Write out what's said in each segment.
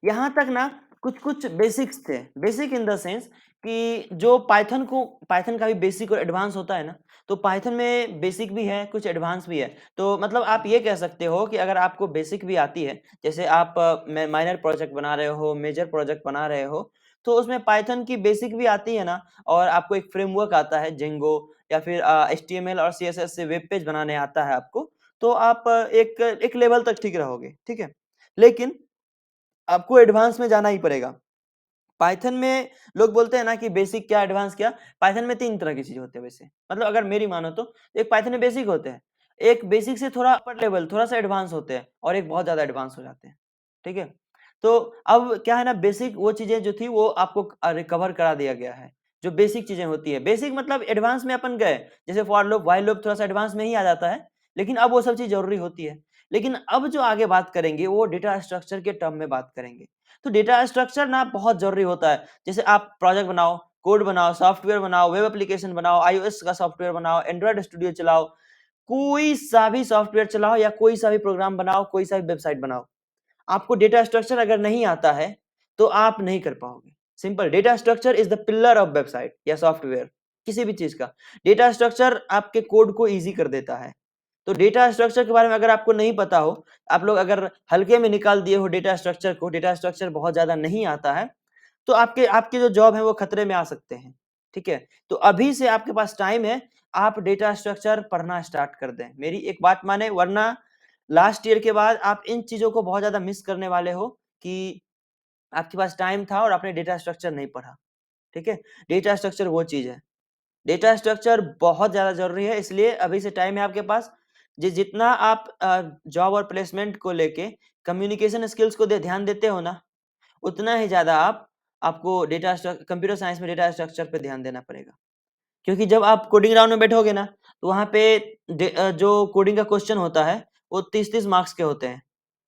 यहाँ तक ना कुछ-कुछ बेसिक्स थे, बेसिक इन द सेंस कि जो पाइथन का भी बेसिक और एडवांस होता है ना, तो पाइथन में बेसिक भी है, कुछ एडवांस भी है। तो मतलब आप ये कह सकते हो कि अगर आपको बेसिक भी आती है, जैसे आप माइनर प्रोजेक्ट बना रहे हो, मेजर प्रोजेक्ट बना रहे हो, तो उसमें पाइथन की बेसिक भी आती है ना, और आपको एक फ्रेमवर्क आता है जेंगो, या फिर एचटीएमएल और सीएसएस से वेब पेज बनाने आता है आपको, तो आप एक एक लेवल तक ठीक रहोगे, ठीक है? लेकिन आपको एडवांस में जाना ही पड़ेगा। पाइथन में लोग बोलते हैं ना कि बेसिक क्या एडवांस क्या, पाइथन में 3 तरह की चीज़ होती है वैसे। मतलब अगर मेरी मानो तो एक पाइथन में बेसिक होते हैं, एक बेसिक से थोड़ा अपर लेवल, थोड़ा-सा एडवांस होते हैं, और एक बहुत ज़्यादा एडवांस हो जाते हैं। ठीक है? तो अब क्या है ना, बेसिक वो चीज़ें जो थी वो आपको रिकवर करा दिया गया है। जो बेसिक चीज़ें होती है, बेसिक मतलब एडवांस में अपन गए, जैसे फॉर लूप, व्हाइल लूप थोड़ा-सा एडवांस में ही आ जाता है, लेकिन अब वो सब चीज़ ज़रूरी होती है। लेकिन अब जो आगे बात करेंगे वो डेटा स्ट्रक्चर के टर्म में बात करेंगे। तो डेटा स्ट्रक्चर ना बहुत ज़रूरी होता है। जैसे आप प्रोजेक्ट बनाओ, कोड बनाओ, सॉफ्टवेयर बनाओ, वेब एप्लीकेशन बनाओ, आईओएस का सॉफ्टवेयर बनाओ, एंड्रॉयड स्टूडियो चलाओ, कोई सा भी सॉफ्टवेयर चलाओ या कोई सा भी प्रोग्राम बनाओ, कोई सा भी वेबसाइट बनाओ। आपको डेटा स्ट्रक्चर अगर नहीं आता है, तो आप नहीं कर पाओगे। Simple, data structure is the pillar of website या सॉफ्टवेयर, किसी भी चीज़ का। डेटा स्ट्रक्चर आपके कोड को ईज़ी कर देता है। तो डेटा स्ट्रक्चर के बारे में अगर आपको नहीं पता हो, आप लोग अगर हल्के में निकाल दिए हो डेटा स्ट्रक्चर को, डेटा स्ट्रक्चर बहुत ज़्यादा नहीं आता है, तो आपके आपके जो जॉब है वो खतरे में आ सकते हैं। ठीक है? तो अभी से आपके पास टाइम है, आप डेटा स्ट्रक्चर पढ़ना स्टार्ट कर दें। मेरी एक बात माने, वरना लास्ट ईयर के बाद आप इन चीज़ों को बहुत ज़्यादा मिस करने वाले हो कि आपके पास टाइम था और आपने डेटा स्ट्रक्चर नहीं पढ़ा। ठीक है? डेटा स्ट्रक्चर वो चीज़ है। डेटा स्ट्रक्चर बहुत ज़्यादा ज़रूरी है, इसलिए अभी से टाइम है आपके पास। जितना आप जॉब और प्लेसमेंट को लेके कम्युनिकेशन स्किल्स को ध्यान देते हो ना, उतना ही ज़्यादा आपको कंप्यूटर साइंस में डेटा स्ट्रक्चर पे ध्यान देना पड़ेगा। क्योंकि जब आप कोडिंग राउंड में बैठोगे ना, तो वहाँ पे जो कोडिंग का क्वेश्चन होता है, वो 30-30 मार्क्स के होते हैं,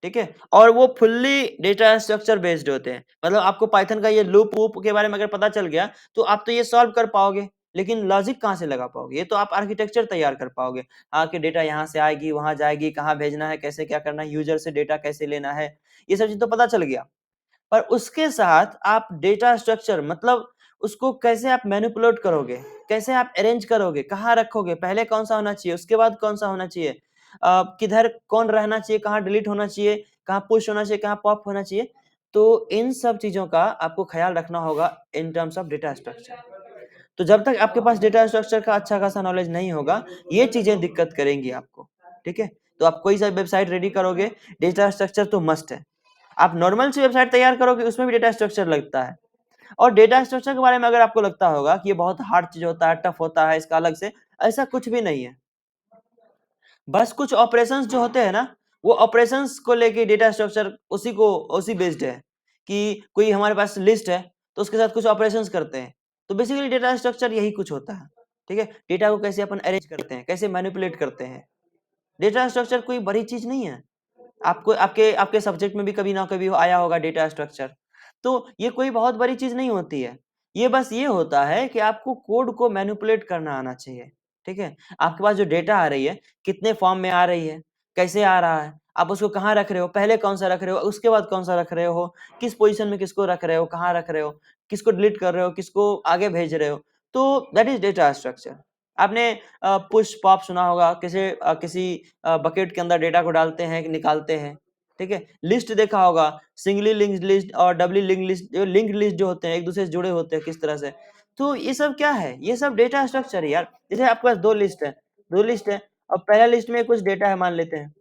ठीक है? और वो फुल्ली डेटा स्ट्रक्चर बेस्ड होते हैं। मतलब आपको पाइथन का ये लूप वूप के बारे में अगर पता चल गया, तो आप तो ये सॉल्व कर पाओगे, लेकिन लॉजिक कहाँ से लगा पाओगे? ये तो आप आर्किटेक्चर तैयार कर पाओगे। हाँ, कि डेटा यहाँ से आएगी, वहाँ जाएगी, कहाँ भेजना है, कैसे क्या करना है, यूज़र से डेटा कैसे लेना है, ये सब चीज़ तो पता चल गया। पर उसके साथ आप डेटा स्ट्रक्चर मतलब उसको कैसे आप मैनिपुलेट करोगे, कैसे आप अरेंज करोगे, कहाँ रखोगे, पहले कौन-सा होना चाहिए, उसके बाद कौन-सा होना चाहिए, किधर कौन रहना चाहिए, कहाँ डिलीट होना चाहिए, कहाँ पुश होना चाहिए, कहाँ पॉप होना चाहिए। तो इन सब चीज़ों का आपको ख़्याल रखना होगा in terms of data structure. तो जब तक आपके पास डेटा स्ट्रक्चर का अच्छा खासा नॉलेज नहीं होगा, ये चीज़ें दिक्कत करेंगी आपको, ठीक है? तो आप कोई सा वेबसाइट रेडी करोगे, डेटा स्ट्रक्चर तो मस्ट है। आप नॉर्मल सी वेबसाइट तैयार करोगे, उसमें भी डेटा स्ट्रक्चर लगता है। और डेटा स्ट्रक्चर के बारे में अगर आपको लगता होगा कि ये बहुत हार्ड चीज़ होता है, टफ होता है, इसका अलग से, ऐसा कुछ भी नहीं है। बस कुछ ऑपरेशंस जो होते हैं ना, वो ऑपरेशंस को लेके डेटा स्ट्रक्चर उसी बेस्ड है कि कोई हमारे पास लिस्ट है, तो उसके साथ कुछ ऑपरेशंस करते हैं। तो बेसिकली डेटा स्ट्रक्चर यही कुछ होता है, ठीक है? डेटा को कैसे अपन अरेंज करते हैं, कैसे मैनिपुलेट करते हैं। डेटा स्ट्रक्चर कोई बड़ी चीज़ नहीं है। आपको आपके आपके सब्जेक्ट में भी कभी ना कभी आया होगा डेटा स्ट्रक्चर। तो ये कोई बहुत बड़ी चीज़ नहीं होती है। ये बस ये होता है कि आपको कोड को मैनिपुलेट करना आना चाहिए, ठीक है? आपके पास जो डेटा आ रही है, कितने फॉर्म में आ रही है, कैसे आ रहा है, आप उसको कहाँ रख रहे हो, पहले कौन-सा रख रहे हो, उसके बाद कौन-सा रख रहे हो, किस पोज़ीशन में किसको रख रहे हो, कहाँ रख रहे हो, किसको डिलीट कर रहे हो, किसको आगे भेज रहे हो। तो दैट इज़ डेटा स्ट्रक्चर। आपने पुश पॉप सुना होगा, किसी बकेट के अंदर डेटा को डालते हैं, निकालते हैं, ठीक है? लिस्ट देखा होगा, सिंगली लिंक्ड लिस्ट और डबली लिंक्ड लिस्ट जो होते हैं, एक-दूसरे से जुड़े होते हैं किस तरह से। तो ये सब क्या है? ये सब डेटा स्ट्रक्चर है यार। जैसे आपके पास 2 लिस्ट है और पहला लिस्ट में कुछ डेटा है मान लेते हैं,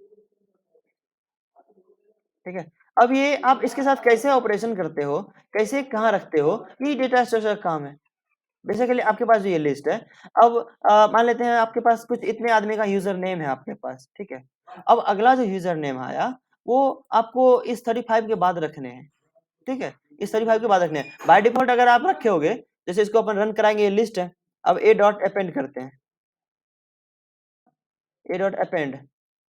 ठीक है? अब ये आप इसके साथ कैसे ऑपरेशन करते हो, कैसे कहाँ रखते हो, यही डेटा स्ट्रक्चर का काम है। बेसिकली आपके पास जो ये लिस्ट है, अब मान लेते हैं आपके पास कुछ इतने आदमी का यूज़र नेम है आपके पास, ठीक है? अब अगला जो यूज़र नेम आया, वो आपको इस 35 के बाद रखने हैं, ठीक है? इस 35 के बाद रखने हैं। बाय डिफ़ॉल्ट अगर आप रखे होगे, जैसे इसको अपन रन कराएँगे, ये लिस्ट है, अब a डॉट अपेंड करते हैं, a डॉट अपेंड,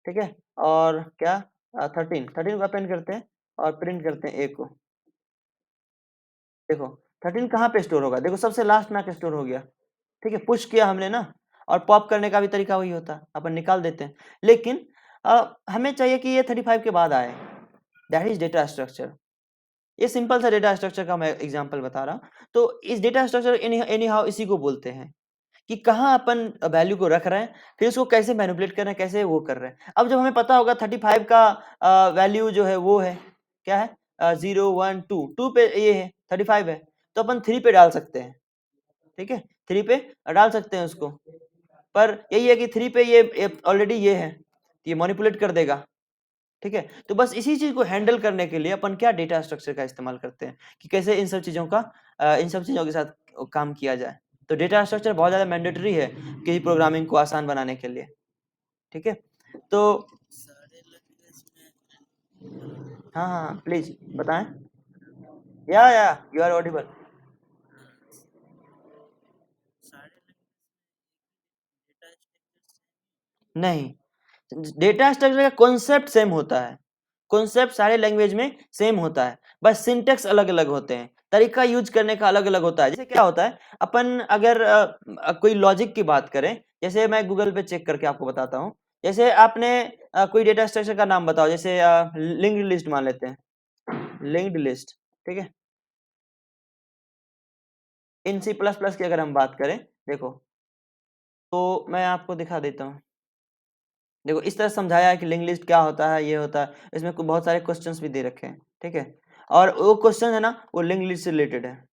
ठीक है? और क्या 13 को अपेंड करते हैं और प्रिंट करते हैं a को। देखो 13 कहाँ पे स्टोर होगा? देखो सबसे लास्ट में आके स्टोर हो गया। ठीक है, पुश किया हमने ना, और पॉप करने का भी तरीका वही होता है, अपन निकाल देते हैं। लेकिन हमें चाहिए कि ये 35 के बाद आए, दैट इज़ डेटा स्ट्रक्चर। ये सिंपल सा डेटा स्ट्रक्चर का मैं एग्जांपल बता रहा हूँ। तो इस डेटा स्ट्रक्चर एनी हाउ इसी को बोलते हैं कि कहाँ अपन वैल्यू को रख रहे हैं, फिर उसको कैसे मैनिपुलेट कर रहे हैं, कैसे वो कर रहे हैं। अब जब हमें पता होगा 35 का वैल्यू जो है वो है, क्या है, 0 1 2 2 पे ये है 35 है, तो अपन 3 पे डाल सकते हैं, ठीक है, 3 पे डाल सकते हैं उसको। पर यही है कि 3 पे ये ऑलरेडी ये है, ये मैनिपुलेट कर देगा, ठीक है। तो बस इसी चीज को हैंडल करने के लिए अपन क्या डेटा स्ट्रक्चर का इस्तेमाल करते हैं कि कैसे इन सब चीजों का इन सब चीजों के साथ काम किया जाए। तो डेटा स्ट्रक्चर बहुत ज्यादा मैंडेटरी है किसी प्रोग्रामिंग को आसान बनाने के लिए, ठीक है। तो हाँ हाँ प्लीज बताएं। या यू आर ऑडिबल। नहीं, डेटा स्ट्रक्चर का कॉन्सेप्ट सेम होता है, कॉन्सेप्ट सारे लैंग्वेज में सेम होता है, बस सिंटेक्स अलग अलग होते हैं, तरीका यूज करने का अलग अलग होता है। जैसे क्या होता है, अपन अगर कोई लॉजिक की बात करें, जैसे मैं गूगल पे चेक करके आपको बताता हूँ। जैसे आपने कोई डेटा स्ट्रक्चर का नाम बताओ, जैसे लिंक्ड लिस्ट मान लेते हैं, लिंक्ड लिस्ट, ठीक है। इन सी प्लस प्लस की अगर हम बात करें, देखो, तो मैं आपको दिखा देता हूँ। देखो इस तरह समझाया है कि लिंक लिस्ट क्या होता है, ये होता है, इसमें बहुत सारे क्वेश्चंस भी दे रखे हैं, ठीक है। और वो क्वेश्चन है ना, वो लिंक लिस्ट से रिलेटेड है।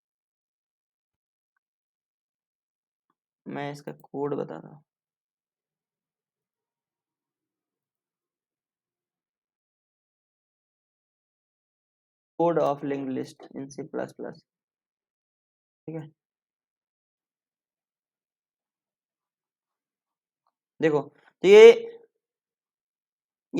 मैं इसका कोड बता रहा हूँ। Code of link list in C plus plus, ठीक है। देखो, तो ये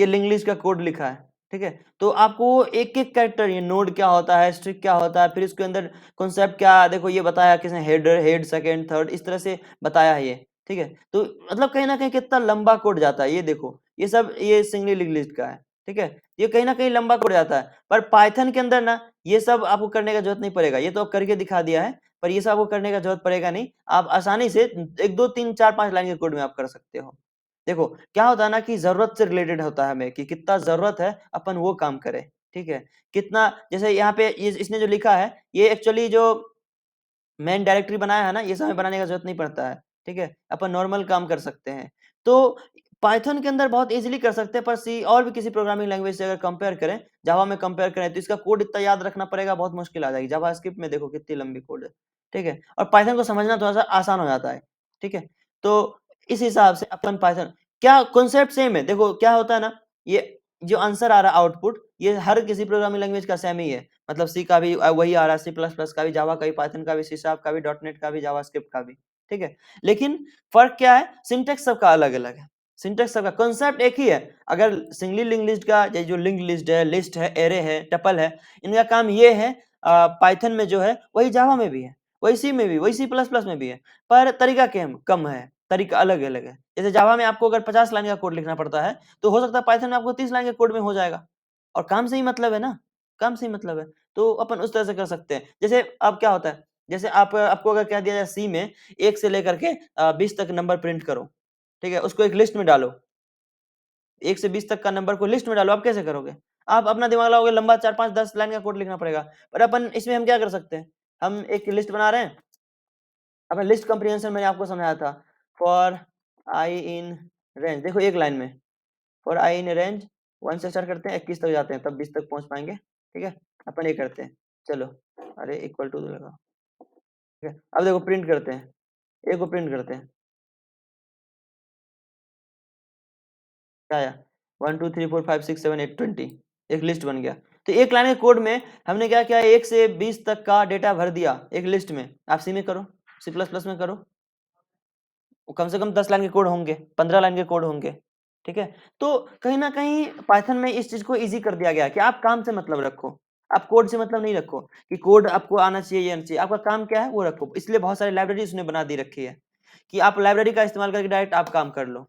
लिंक लिस्ट का कोड लिखा है, ठीक है। तो आपको एक एक कैरेक्टर, ये नोड क्या होता है, स्ट्रिंग क्या होता है, फिर इसके अंदर कॉन्सेप्ट क्या, देखो ये बताया किसने, हेडर, हेड, सेकंड, थर्ड, इस तरह से बताया है ये, ठीक है। तो मतलब कहीं ना कहीं कितना लंबा कोड जाता है, ये देखो, ये सब ये सिंगली लिंक लिस्ट का है, ठीक है। ये कहीं ना कहीं लंबा कोड जाता है, पर पाइथन के अंदर ना ये सब आपको करने का जरूरत नहीं पड़ेगा, ये तो अब करके दिखा दिया है, पर ये सब आपको करने का जरूरत पड़ेगा नहीं। आप आसानी से 1 2 3 4 5 लाइन के कोड में आप कर सकते हो। देखो क्या होता है ना कि जरूरत से रिलेटेड होता है हमें, कि कितना जरूरत है अपन वो काम करें, ठीक है। कितना, जैसे यहाँ पे इसने जो लिखा है, ये एक्चुअली जो मेन डायरेक्टरी बनाया है ना, ये सब हमें बनाने का जरूरत नहीं पड़ता है, ठीक है। अपन नॉर्मल काम कर सकते हैं। तो पाइथन के अंदर बहुत इजीली कर सकते हैं, पर सी और भी किसी प्रोग्रामिंग लैंग्वेज से अगर कंपेयर करें, जावा में कंपेयर करें, तो इसका कोड इतना याद रखना पड़ेगा, बहुत मुश्किल आ जाएगी। जावास्क्रिप्ट में देखो कितनी लंबी कोड है, ठीक है। और पाइथन को समझना थोड़ा सा आसान हो जाता है, ठीक है। तो इस हिसाब से अपन पाइथन, क्या कॉन्सेप्ट सेम है। देखो क्या होता है ना, ये जो आंसर आ रहा है आउटपुट, ये हर किसी प्रोग्रामिंग लैंग्वेज का सेम ही है। मतलब सी का भी वही आ रहा है, सी प्लस प्लस का भी, जावा का भी, पाइथन का भी, सी शार्प का भी, डॉट नेट का भी, जावास्क्रिप्ट का भी, ठीक है। लेकिन फर्क क्या है, सिंटेक्स सबका अलग अलग है, सिंटेक्स सबका, कॉन्सेप्ट एक ही है। अगर सिंगली लिंक लिस्ट का, ये जो लिंक लिस्ट है, लिस्ट है, एरे है, टपल है, इनका काम ये है, पाइथन में जो है वही जावा में भी है, वही सी में भी, वही सी प्लस प्लस में भी है, पर तरीका कम है, तरीका अलग अलग है। जैसे जावा में आपको अगर 50 लाइन का कोड लिखना पड़ता है, तो हो सकता है पाइथन में आपको 30 लाइन के कोड में हो जाएगा, और काम से ही मतलब है ना, काम से ही मतलब है। तो अपन उस तरह से कर सकते हैं। जैसे अब क्या होता है, जैसे आपको अगर कह दिया जाए सी में 1 से लेकर के 20 तक नंबर प्रिंट करो, ठीक है, उसको एक लिस्ट में डालो, 1 से 20 तक का नंबर को लिस्ट में डालो, आप कैसे करोगे? आप अपना दिमाग लगाओगे, लंबा 4 5 10 लाइन का कोड लिखना पड़ेगा। पर अपन इसमें हम क्या कर सकते हैं, हम एक लिस्ट बना रहे हैं। अब लिस्ट कंप्रीहेंशन मैंने आपको समझाया था, फॉर आई इन रेंज, देखो एक लाइन में, फॉर आई इन रेंज 1 से स्टार्ट करते हैं, 21 तक जाते हैं, तब 20 तक पहुंच पाएंगे, ठीक है। अपन ये करते हैं, चलो, अरे इक्वल टू लगा, ठीक है। अब देखो प्रिंट करते हैं, ए को प्रिंट करते हैं, क्या आया, 1 2 3 4 5 6 7 8 20, एक लिस्ट बन गया। तो एक लाइन के कोड में हमने क्या किया, 1 से 20 तक का डेटा भर दिया एक लिस्ट में। आप सी में करो, सी प्लस प्लस में करो, कम से कम 10 लाइन के कोड होंगे, 15 लाइन के कोड होंगे, ठीक है। तो कहीं ना कहीं पाइथन में इस चीज को इजी कर दिया गया कि आप काम से मतलब रखो, आप कोड से मतलब नहीं रखो कि कोड आपको आना चाहिए या नहीं चाहिए, आपका काम क्या है वो रखो। इसलिए बहुत सारी लाइब्रेरी उसने बना दी रखी है कि आप लाइब्रेरी का इस्तेमाल करके डायरेक्ट आप काम कर लो।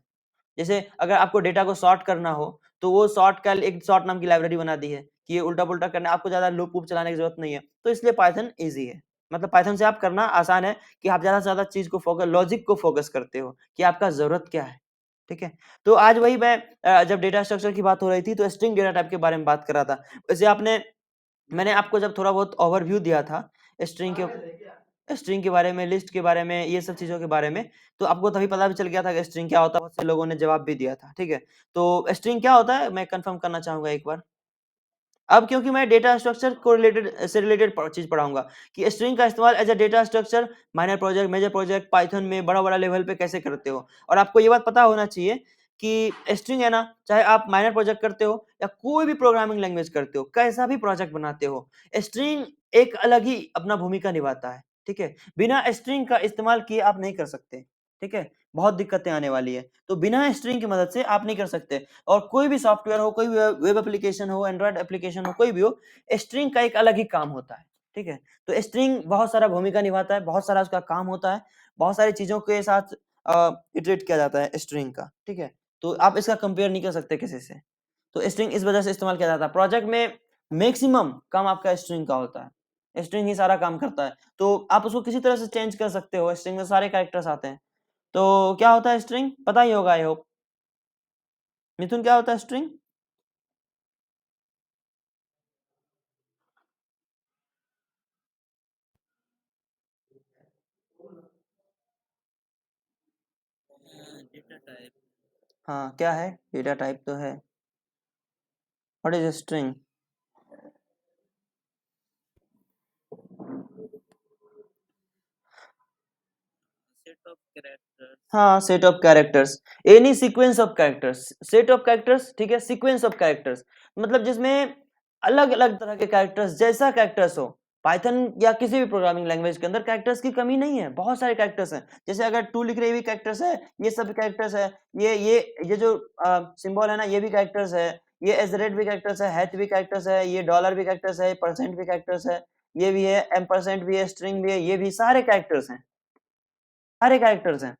जैसे अगर आपको डेटा को सॉर्ट करना हो, तो वो सॉर्ट का एक सॉर्ट नाम की लाइब्रेरी बना दी है कि ये उल्टा पुल्टा करना, आपको ज्यादा लूप वूप चलाने की जरूरत नहीं है। तो इसलिए पाइथन इजी है, मतलब पाइथन से आप करना आसान है कि आप ज्यादा से ज्यादा चीज को फोकस, लॉजिक को फोकस करते हो कि आपका जरूरत क्या है, ठीक है। तो आज वही मैं जब डेटा स्ट्रक्चर की बात हो रही थी, तो स्ट्रिंग डेटा टाइप के बारे में बात कर रहा था। वैसे आपने मैंने आपको जब थोड़ा बहुत ओवरव्यू दिया था स्ट्रिंग के बारे में, लिस्ट के बारे में, ये सब चीज़ों के बारे में, तो आपको तभी पता भी चल गया था कि स्ट्रिंग क्या होता है। बहुत से लोगों ने जवाब भी दिया था, ठीक है? तो स्ट्रिंग क्या होता है, मैं कंफर्म करना चाहूँगा एक बार। अब क्योंकि मैं डेटा स्ट्रक्चर को रिलेटेड चीज़ पढ़ाऊँगा कि स्ट्रिंग का इस्तेमाल as a data structure minor project, major project, Python में बड़ा-बड़ा लेवल पे कैसे करते हो। और आपको ये बात पता होना चाहिए कि स्ट्रिंग है ना, चाहे आप माइनर प्रोजेक्ट करते हो या कोई भी प्रोग्रामिंग लैंग्वेज करते हो, कैसा भी प्रोजेक्ट बनाते हो, स्ट्रिंग एक अलग ही अपना भूमिका निभाता है, ठीक है? बिना स्ट्रिंग का इस्तेमाल किए आप नहीं कर सकते, ठीक है? बहुत दिक्कतें आने वाली है। तो बिना स्ट्रिंग की मदद से आप नहीं कर सकते। और कोई भी सॉफ्टवेयर हो, कोई भी वेब एप्लीकेशन हो, एंड्रॉयड एप्लीकेशन हो, कोई भी हो, स्ट्रिंग का एक अलग ही काम होता है, ठीक है? तो स्ट्रिंग बहुत सारा भूमिका निभाता है, बहुत सारा उसका काम होता है, बहुत सारी चीज़ों के साथ इटरेट किया जाता है स्ट्रिंग का, ठीक है? तो आप इसका कंपेयर नहीं कर सकते किसी से। तो स्ट्रिंग इस वजह से इस्तेमाल किया जाता है। प्रोजेक्ट में मैक्सिमम काम आपका स्ट्रिंग का होता है। स्ट्रिंग ही सारा काम करता है। तो आप उसको किसी तरह से चेंज कर सकते हो, स्ट्रिंग में सारे कैरेक्टर्स आते हैं। तो क्या होता है स्ट्रिंग? पता ही होगा आई होप। मिथुन क्या होता है स्ट्रिंग? Data type. हाँ, क्या है? डेटा टाइप तो है। What is string? Set of characters. हाँ, set of characters. Any sequence of characters. Set of characters, ठीक है? सीक्वेंस ऑफ कैरेक्टर्स मतलब जिसमें अलग-अलग तरह के कैरेक्टर्स, जैसा कैरेक्टर्स हो। पाइथन या किसी भी प्रोग्रामिंग लैंग्वेज के अंदर कैरेक्टर्स की कमी नहीं है, बहुत सारे कैरेक्टर्स हैं। जैसे अगर टू लिख रहे ये भी कैरेक्टर्स है, ये सब कैरेक्टर्स है, ये जो सिंबल है ना, ये भी कैरेक्टर्स है, ये एट भी कैरेक्टर्स है, हैश भी कैरेक्टर्स है, ये डॉलर भी कैरेक्टर्स है, परसेंट भी कैरेक्टर्स है, ये भी है, एम्परसेंट भी है, स्ट्रिंग भी है, ये भी सारे कैरेक्टर्स हैं, सारे कैरेक्टर्स हैं।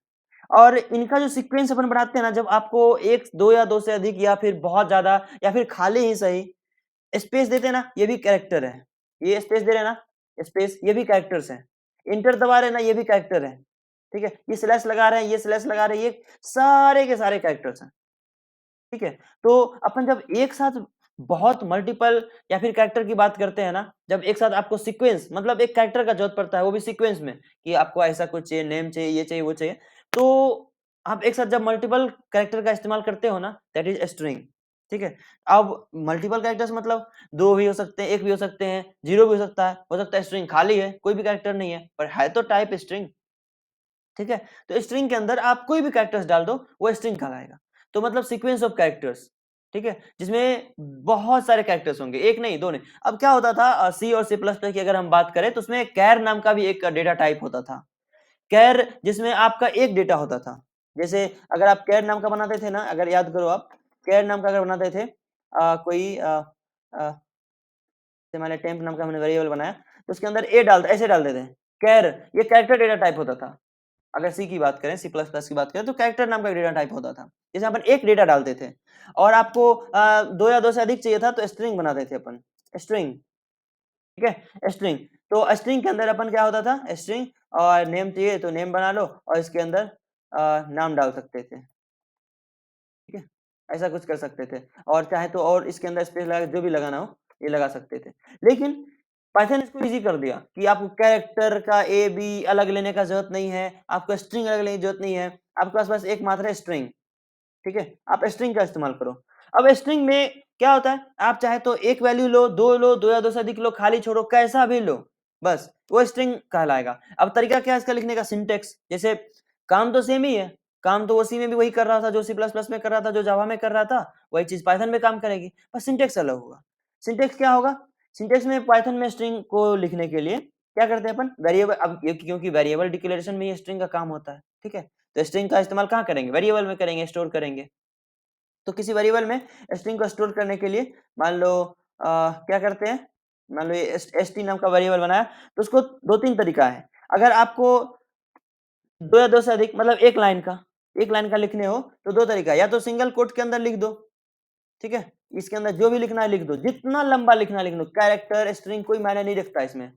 और इनका जो सीक्वेंस अपन बनाते हैं ना, जब आपको 1, 2 या 2 से अधिक या फिर बहुत ज़्यादा या फिर खाली ही सही स्पेस देते हैं ना, ये भी कैरेक्टर है। ये स्पेस दे रहे हैं ना, स्पेस, ये भी कैरेक्टर्स हैं। इंटर दबा रहे हैं ना, ये भी कैरेक्टर है। ठीक है? ये स्लैश लगा रहे हैं, ये स्लैश लगा रहे हैं, ये सारे के सारे कैरेक्टर्स हैं। ठीक है? तो अपन जब एक साथ बहुत मल्टीपल या फिर कैरेक्टर की बात करते हैं ना, जब एक साथ आपको सीक्वेंस मतलब एक कैरेक्टर का ज़रूरत पड़ता है, वो भी सीक्वेंस में कि आपको ऐसा कुछ चाहिए, नेम चाहिए, ये चाहिए, वो चाहिए। तो आप एक साथ जब मल्टीपल कैरेक्टर का इस्तेमाल करते हो ना, दैट इज़ स्ट्रिंग। ठीक है? अब मल्टीपल कैरेक्टर्स मतलब 2 भी हो सकते हैं, 1 भी हो सकते हैं, 0 भी हो सकता है स्ट्रिंग खाली है, कोई भी कैरेक्टर नहीं है, पर है तो टाइप स्ट्रिंग। ठीक है? तो स्ट्रिंग के अंदर आप कोई भी कैरेक्टर्स डाल दो, वो स्ट्रिंग कहलाएगा। तो मतलब सीक्वेंस ऑफ कैरेक्टर्स, ठीक है? जिसमें बहुत सारे कैरेक्टर्स होंगे, 1 नहीं, 2 नहीं। अब क्या होता था सी और सी प्लस प्लस की अगर हम बात करें तो उसमें कैर नाम का भी एक डेटा टाइप होता था। कैर जिसमें आपका एक डेटा होता था। जैसे अगर आप कैर नाम का बनाते थे ना, अगर याद करो आप, कैर नाम का अगर बनाते थे कोई अ, जैसे मैंने टेम्प नाम का हमने वेरिएबल बनाया, तो उसके अंदर ए डाल ऐसे डाल देते हैं, कैर, ये कैरेक्टर डेटा टाइप होता था। अगर सी की बात करें, सी प्लस प्लस की बात करें तो कैरेक्टर नाम का एक डेटा टाइप होता था। जैसे अपन एक डेटा डालते थे और आपको 2 या 2 से अधिक चाहिए था तो स्ट्रिंग बनाते थे अपन, स्ट्रिंग, ठीक है? स्ट्रिंग, तो स्ट्रिंग के अंदर अपन क्या होता था स्ट्रिंग और नेम चाहिए तो नेम बना लो और इसके अंदर नाम डाल सकते थे, ठीक है? ऐसा कुछ कर सकते थे और चाहे तो और इसके अंदर स्पेस लगा जो भी लगाना हो, ये लगा सकते थे। लेकिन पाइथन इसको ईज़ी कर दिया कि आपको कैरेक्टर का ए, बी अलग लेने का ज़रूरत नहीं है, आपको स्ट्रिंग अलग लेने की ज़रूरत नहीं है, आपके पास बस एकमात्र है स्ट्रिंग, ठीक है? आप स्ट्रिंग का इस्तेमाल करो। अब स्ट्रिंग में क्या होता है, आप चाहे तो 1 वैल्यू लो, 2 या 2 से अधिक लो, खाली छोड़ो, कैसा भी लो, बस वो स्ट्रिंग कहलाएगा। अब तरीका क्या है इसका लिखने का सिंटैक्स जैसे काम तो सेम ही है, काम तो वो सी में भी वही कर रहा था, जो सी प्लस प्लस में कर रहा था, जो जावा में कर रहा था, वही चीज़ पाइथन में काम करेगी, बस सिंटैक्स अलग होगा। सिंटैक्स क्या होगा? सिंटैक्स में पाइथन में स्ट्रिंग को लिखने के लिए क्या करते हैं अपन वेरिएबल अब क्योंकि वेरिएबल डिक्लेरेशन में ही स्ट्रिंग का काम होता है, ठीक है? तो स्ट्रिंग का इस्तेमाल कहाँ करेंगे? वेरिएबल में करेंगे, स्टोर करेंगे। तो किसी वेरिएबल में स्ट्रिंग को स्टोर करने के लिए मान लो क्या करते हैं, मान लो ये st नाम का वेरिएबल बनाया तो उसको 2-3 तरीका है। अगर आपको 2 या 2 से अधिक मतलब एक लाइन का लिखने हो तो 2 तरीका है, या तो सिंगल कोट के अंदर लिख दो, ठीक है? इसके अंदर जो भी लिखना है लिख दो, जितना लंबा लिखना है लिख दो, कैरेक्टर, स्ट्रिंग कोई मायने नहीं रखता इसमें,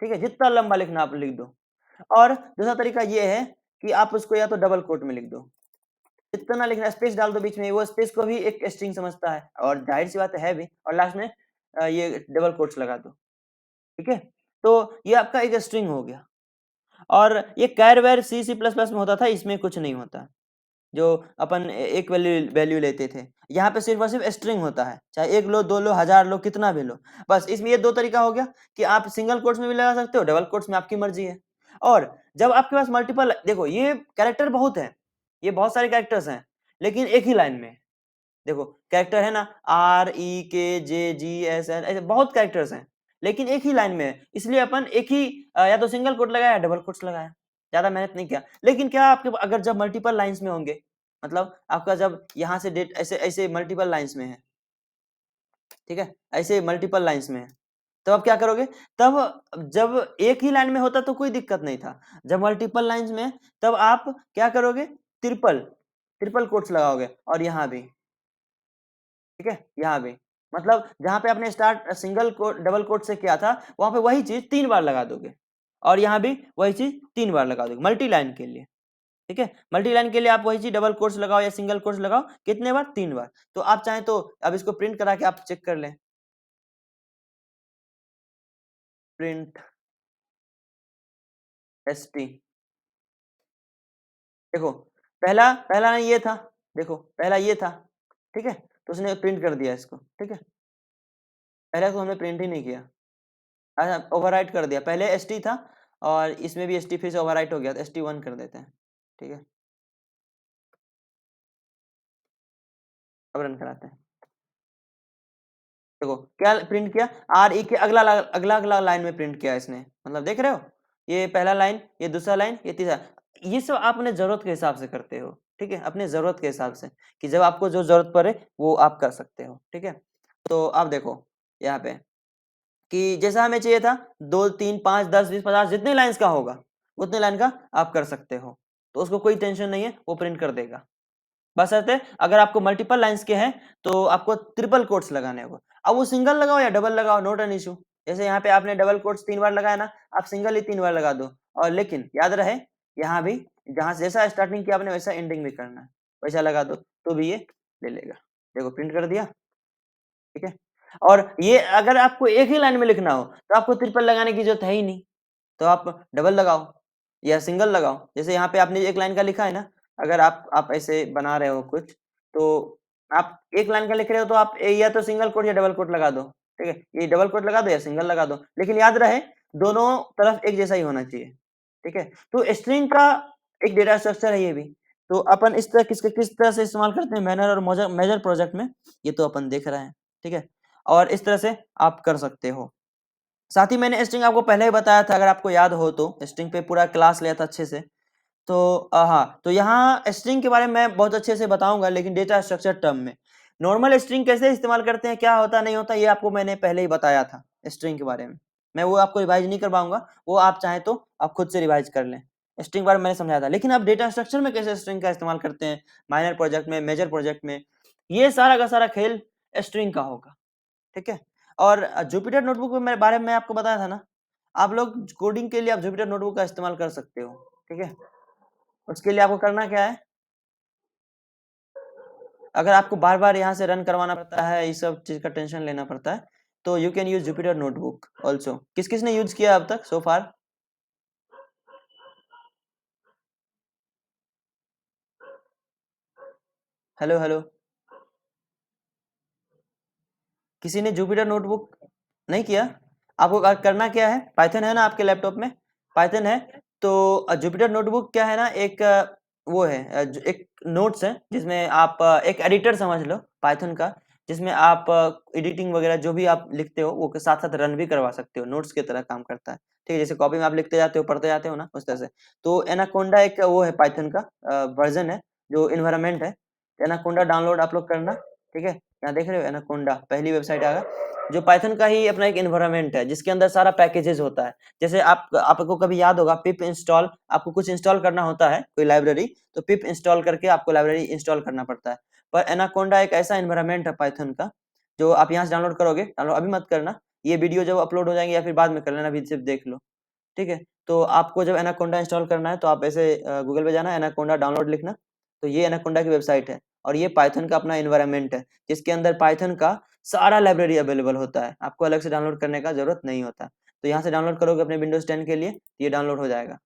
ठीक है? जितना लंबा लिखना है आप लिख दो। और दूसरा तरीका ये है कि आप उसको या तो डबल कोट में लिख दो। इतना लिखना स्पेस डाल दो बीच में, वो स्पेस को भी एक स्ट्रिंग समझता है और ज़ाहिर-सी बात है भी और लास्ट में ये डबल कोट्स लगा दो, ठीक है। तो ये आपका एक स्ट्रिंग हो गया। और ये कैर वैर सी सी प्लस प्लस में होता था, इसमें कुछ नहीं होता, जो अपन एक वैल्यू वैल्यू लेते थे। यहाँ पे सिर्फ और सिर्फ स्ट्रिंग होता है, चाहे एक लो, दो लो, हजार लो, कितना भी लो। बस इसमें ये दो तरीका हो गया कि आप सिंगल कोट्स में भी लगा सकते हो, डबल कोट्स में, आपकी मर्जी है। और जब आपके पास मल्टीपल, देखो ये कैरेक्टर बहुत है, ये बहुत सारे कैरेक्टर्स हैं, लेकिन एक ही लाइन में। देखो कैरेक्टर है ना, REKJGSN, ऐसे बहुत कैरेक्टर्स हैं, लेकिन एक ही लाइन में है, इसलिए अपन एक ही या तो सिंगल कोट लगाया या डबल कोट्स लगाया, ज्यादा मेहनत नहीं किया। लेकिन क्या आपके अगर जब मल्टीपल लाइंस में होंगे, मतलब आपका जब यहाँ से डेट ऐसे ऐसे मल्टीपल लाइंस में है, ठीक है, ऐसे मल्टीपल लाइंस में है, तब आप क्या करोगे? तब जब एक ही लाइन में होता तो कोई दिक्कत नहीं था, जब मल्टीपल लाइंस में है, तब आप क्या करोगे? ट्रिपल ट्रिपल कोट्स लगाओगे, और यहाँ भी, ठीक है, यहाँ भी, मतलब जहां पे आपने start single quote double quote से किया था, वहां पे वही चीज 3 बार लगा दोगे, और यहाँ भी वही चीज 3 बार लगा दोगे मल्टी लाइन के लिए, ठीक है। मल्टी लाइन के लिए आप वही चीज डबल कोट्स लगाओ या सिंगल कोट्स लगाओ, कितने बार? 3 बार। तो आप चाहें तो अब इसको प्रिंट करा के आप चेक कर लें, प्रिंट ST, देखो पहला पहला लाइन ये था, देखो पहला ये था, ठीक है, तो उसने प्रिंट कर दिया इसको, ठीक है। पहले तो हमने प्रिंट ही नहीं किया, अच्छा ओवरराइट कर दिया, पहले ST था और इसमें भी ST फिर से ओवरराइट हो गया, तो ST1 कर देते हैं, ठीक है। अब रन कराते हैं, देखो क्या प्रिंट किया, RE के अगला अगला अगला लाइन में प्रिंट किया इसने, मतलब देख रहे हो, ये पहला लाइन, ये दूसरा लाइन, ये तीसरा। ये सब आप अपने जरूरत के हिसाब से करते हो, ठीक है, अपने जरूरत के हिसाब से, कि जब आपको जो जरूरत पड़े वो आप कर सकते हो, ठीक है। तो आप देखो यहाँ पे कि जैसा हमें चाहिए था, 2 3 5 10 20 50 जितने लाइंस का होगा उतने लाइन का आप कर सकते हो, तो उसको कोई टेंशन नहीं है, वो प्रिंट कर देगा। बशर्ते अगर आपको मल्टीपल लाइंस के हैं तो आपको ट्रिपल कोट्स लगाने होगा। अब वो सिंगल लगाओ या डबल लगाओ, नोट एन इशू। जैसे यहाँ पे आपने डबल कोट्स 3 बार लगाया ना, आप सिंगल ही 3 बार लगा दो, और लेकिन याद रहे यहाँ भी जहां से जैसा स्टार्टिंग किया आपने वैसा एंडिंग भी करना है, वैसा लगा दो तो भी ये ले लेगा। देखो प्रिंट कर दिया, ठीक है। और ये अगर आपको एक ही लाइन में लिखना हो तो आपको ट्रिपल लगाने की जरूरत है ही नहीं, तो आप डबल लगाओ या सिंगल लगाओ। जैसे यहाँ पे आपने एक लाइन का लिखा है ना, अगर आप ऐसे बना रहे हो कुछ, तो आप एक लाइन का लिख रहे हो तो आप या तो सिंगल कोट या डबल कोट लगा दो, ठीक है, ये डबल कोट लगा दो या सिंगल लगा दो, लेकिन याद रहे दोनों तरफ एक जैसा ही होना चाहिए, ठीक है। तो स्ट्रिंग का एक डेटा स्ट्रक्चर है ये भी, तो अपन इस तरह किस तरह से इस्तेमाल करते हैं मैनर और मेजर प्रोजेक्ट में, ये तो अपन देख रहे हैं, ठीक है। और इस तरह से आप कर सकते हो। साथ ही मैंने स्ट्रिंग आपको पहले ही बताया था, अगर आपको याद हो तो स्ट्रिंग पे पूरा क्लास लिया था अच्छे से। तो हाँ, तो यहाँ स्ट्रिंग के बारे में मैं बहुत अच्छे से बताऊंगा, लेकिन डेटा स्ट्रक्चर टर्म में नॉर्मल स्ट्रिंग कैसे इस्तेमाल करते हैं, क्या होता नहीं होता, ये आपको मैंने पहले ही बताया था स्ट्रिंग के बारे में। मैं वो आपको रिवाइज नहीं करवाऊंगा, वो आप चाहें तो आप खुद से रिवाइज कर लें। स्ट्रिंग के बारे में मैंने समझाया था, लेकिन अब डेटा स्ट्रक्चर में कैसे स्ट्रिंग का इस्तेमाल करते हैं, माइनर प्रोजेक्ट में, मेजर प्रोजेक्ट में, ये सारा का सारा खेल स्ट्रिंग का होगा, ठीक है। और जुपिटर नोटबुक में बारे में आपको बताया था ना, आप लोग कोडिंग के लिए आप जुपिटर नोटबुक का इस्तेमाल कर सकते हो, ठीक है। उसके लिए आपको करना क्या है, अगर आपको बार बार यहाँ से रन करवाना पड़ता है, इस सब चीज का टेंशन लेना पड़ता है, तो you can use Jupyter notebook also. किस किस ने यूज किया अब तक सो फार? हेलो हेलो, किसी ने जुपिटर नोटबुक नहीं किया? आपको करना क्या है, पाइथन है ना आपके लैपटॉप में, पाइथन है, तो जुपिटर नोटबुक क्या है ना, एक वो है एक नोट्स है जिसमें आप एक एडिटर समझ लो पाइथन का, जिसमें आप एडिटिंग वगैरह जो भी आप लिखते हो वो के साथ साथ रन भी करवा सकते हो, नोट्स की तरह काम करता है, ठीक है। जैसे कॉपी में आप लिखते जाते हो, पढ़ते जाते हो ना, उस तरह से। तो एनाकोंडा एक वो है पाइथन का वर्जन है, जो इन्वायरमेंट है। एनाकोंडा डाउनलोड आप लोग करना, ठीक है। यहाँ देख रहे हो एनाकोंडा, पहली वेबसाइट आएगा, जो पाइथन का ही अपना एक एनवायरनमेंट है, जिसके अंदर सारा पैकेजेस होता है। जैसे आपको कभी याद होगा पिप इंस्टॉल, आपको कुछ इंस्टॉल करना होता है कोई लाइब्रेरी, तो पिप इंस्टॉल करके आपको लाइब्रेरी इंस्टॉल करना पड़ता है। पर एनाकोंडा एक ऐसा एनवायरनमेंट है पाइथन का, जो आप यहाँ से डाउनलोड करोगे, डाउनलोड अभी मत करना, ये वीडियो जब अपलोड हो जाएंगे या फिर बाद में कर लेना, अभी सिर्फ देख लो, ठीक है। तो आपको जब एनाकोंडा इंस्टॉल करना है तो आप ऐसे गूगल पे जाना, एनाकोंडा डाउनलोड लिखना, तो ये एनाकोंडा की वेबसाइट है। और ये पाइथन का अपना एनवायरनमेंट है जिसके अंदर पाइथन का सारा लाइब्रेरी अवेलेबल होता है, आपको अलग से डाउनलोड करने का जरूरत नहीं होता। तो यहाँ से डाउनलोड करोगे अपने विंडोज 10 के लिए, ये डाउनलोड हो जाएगा।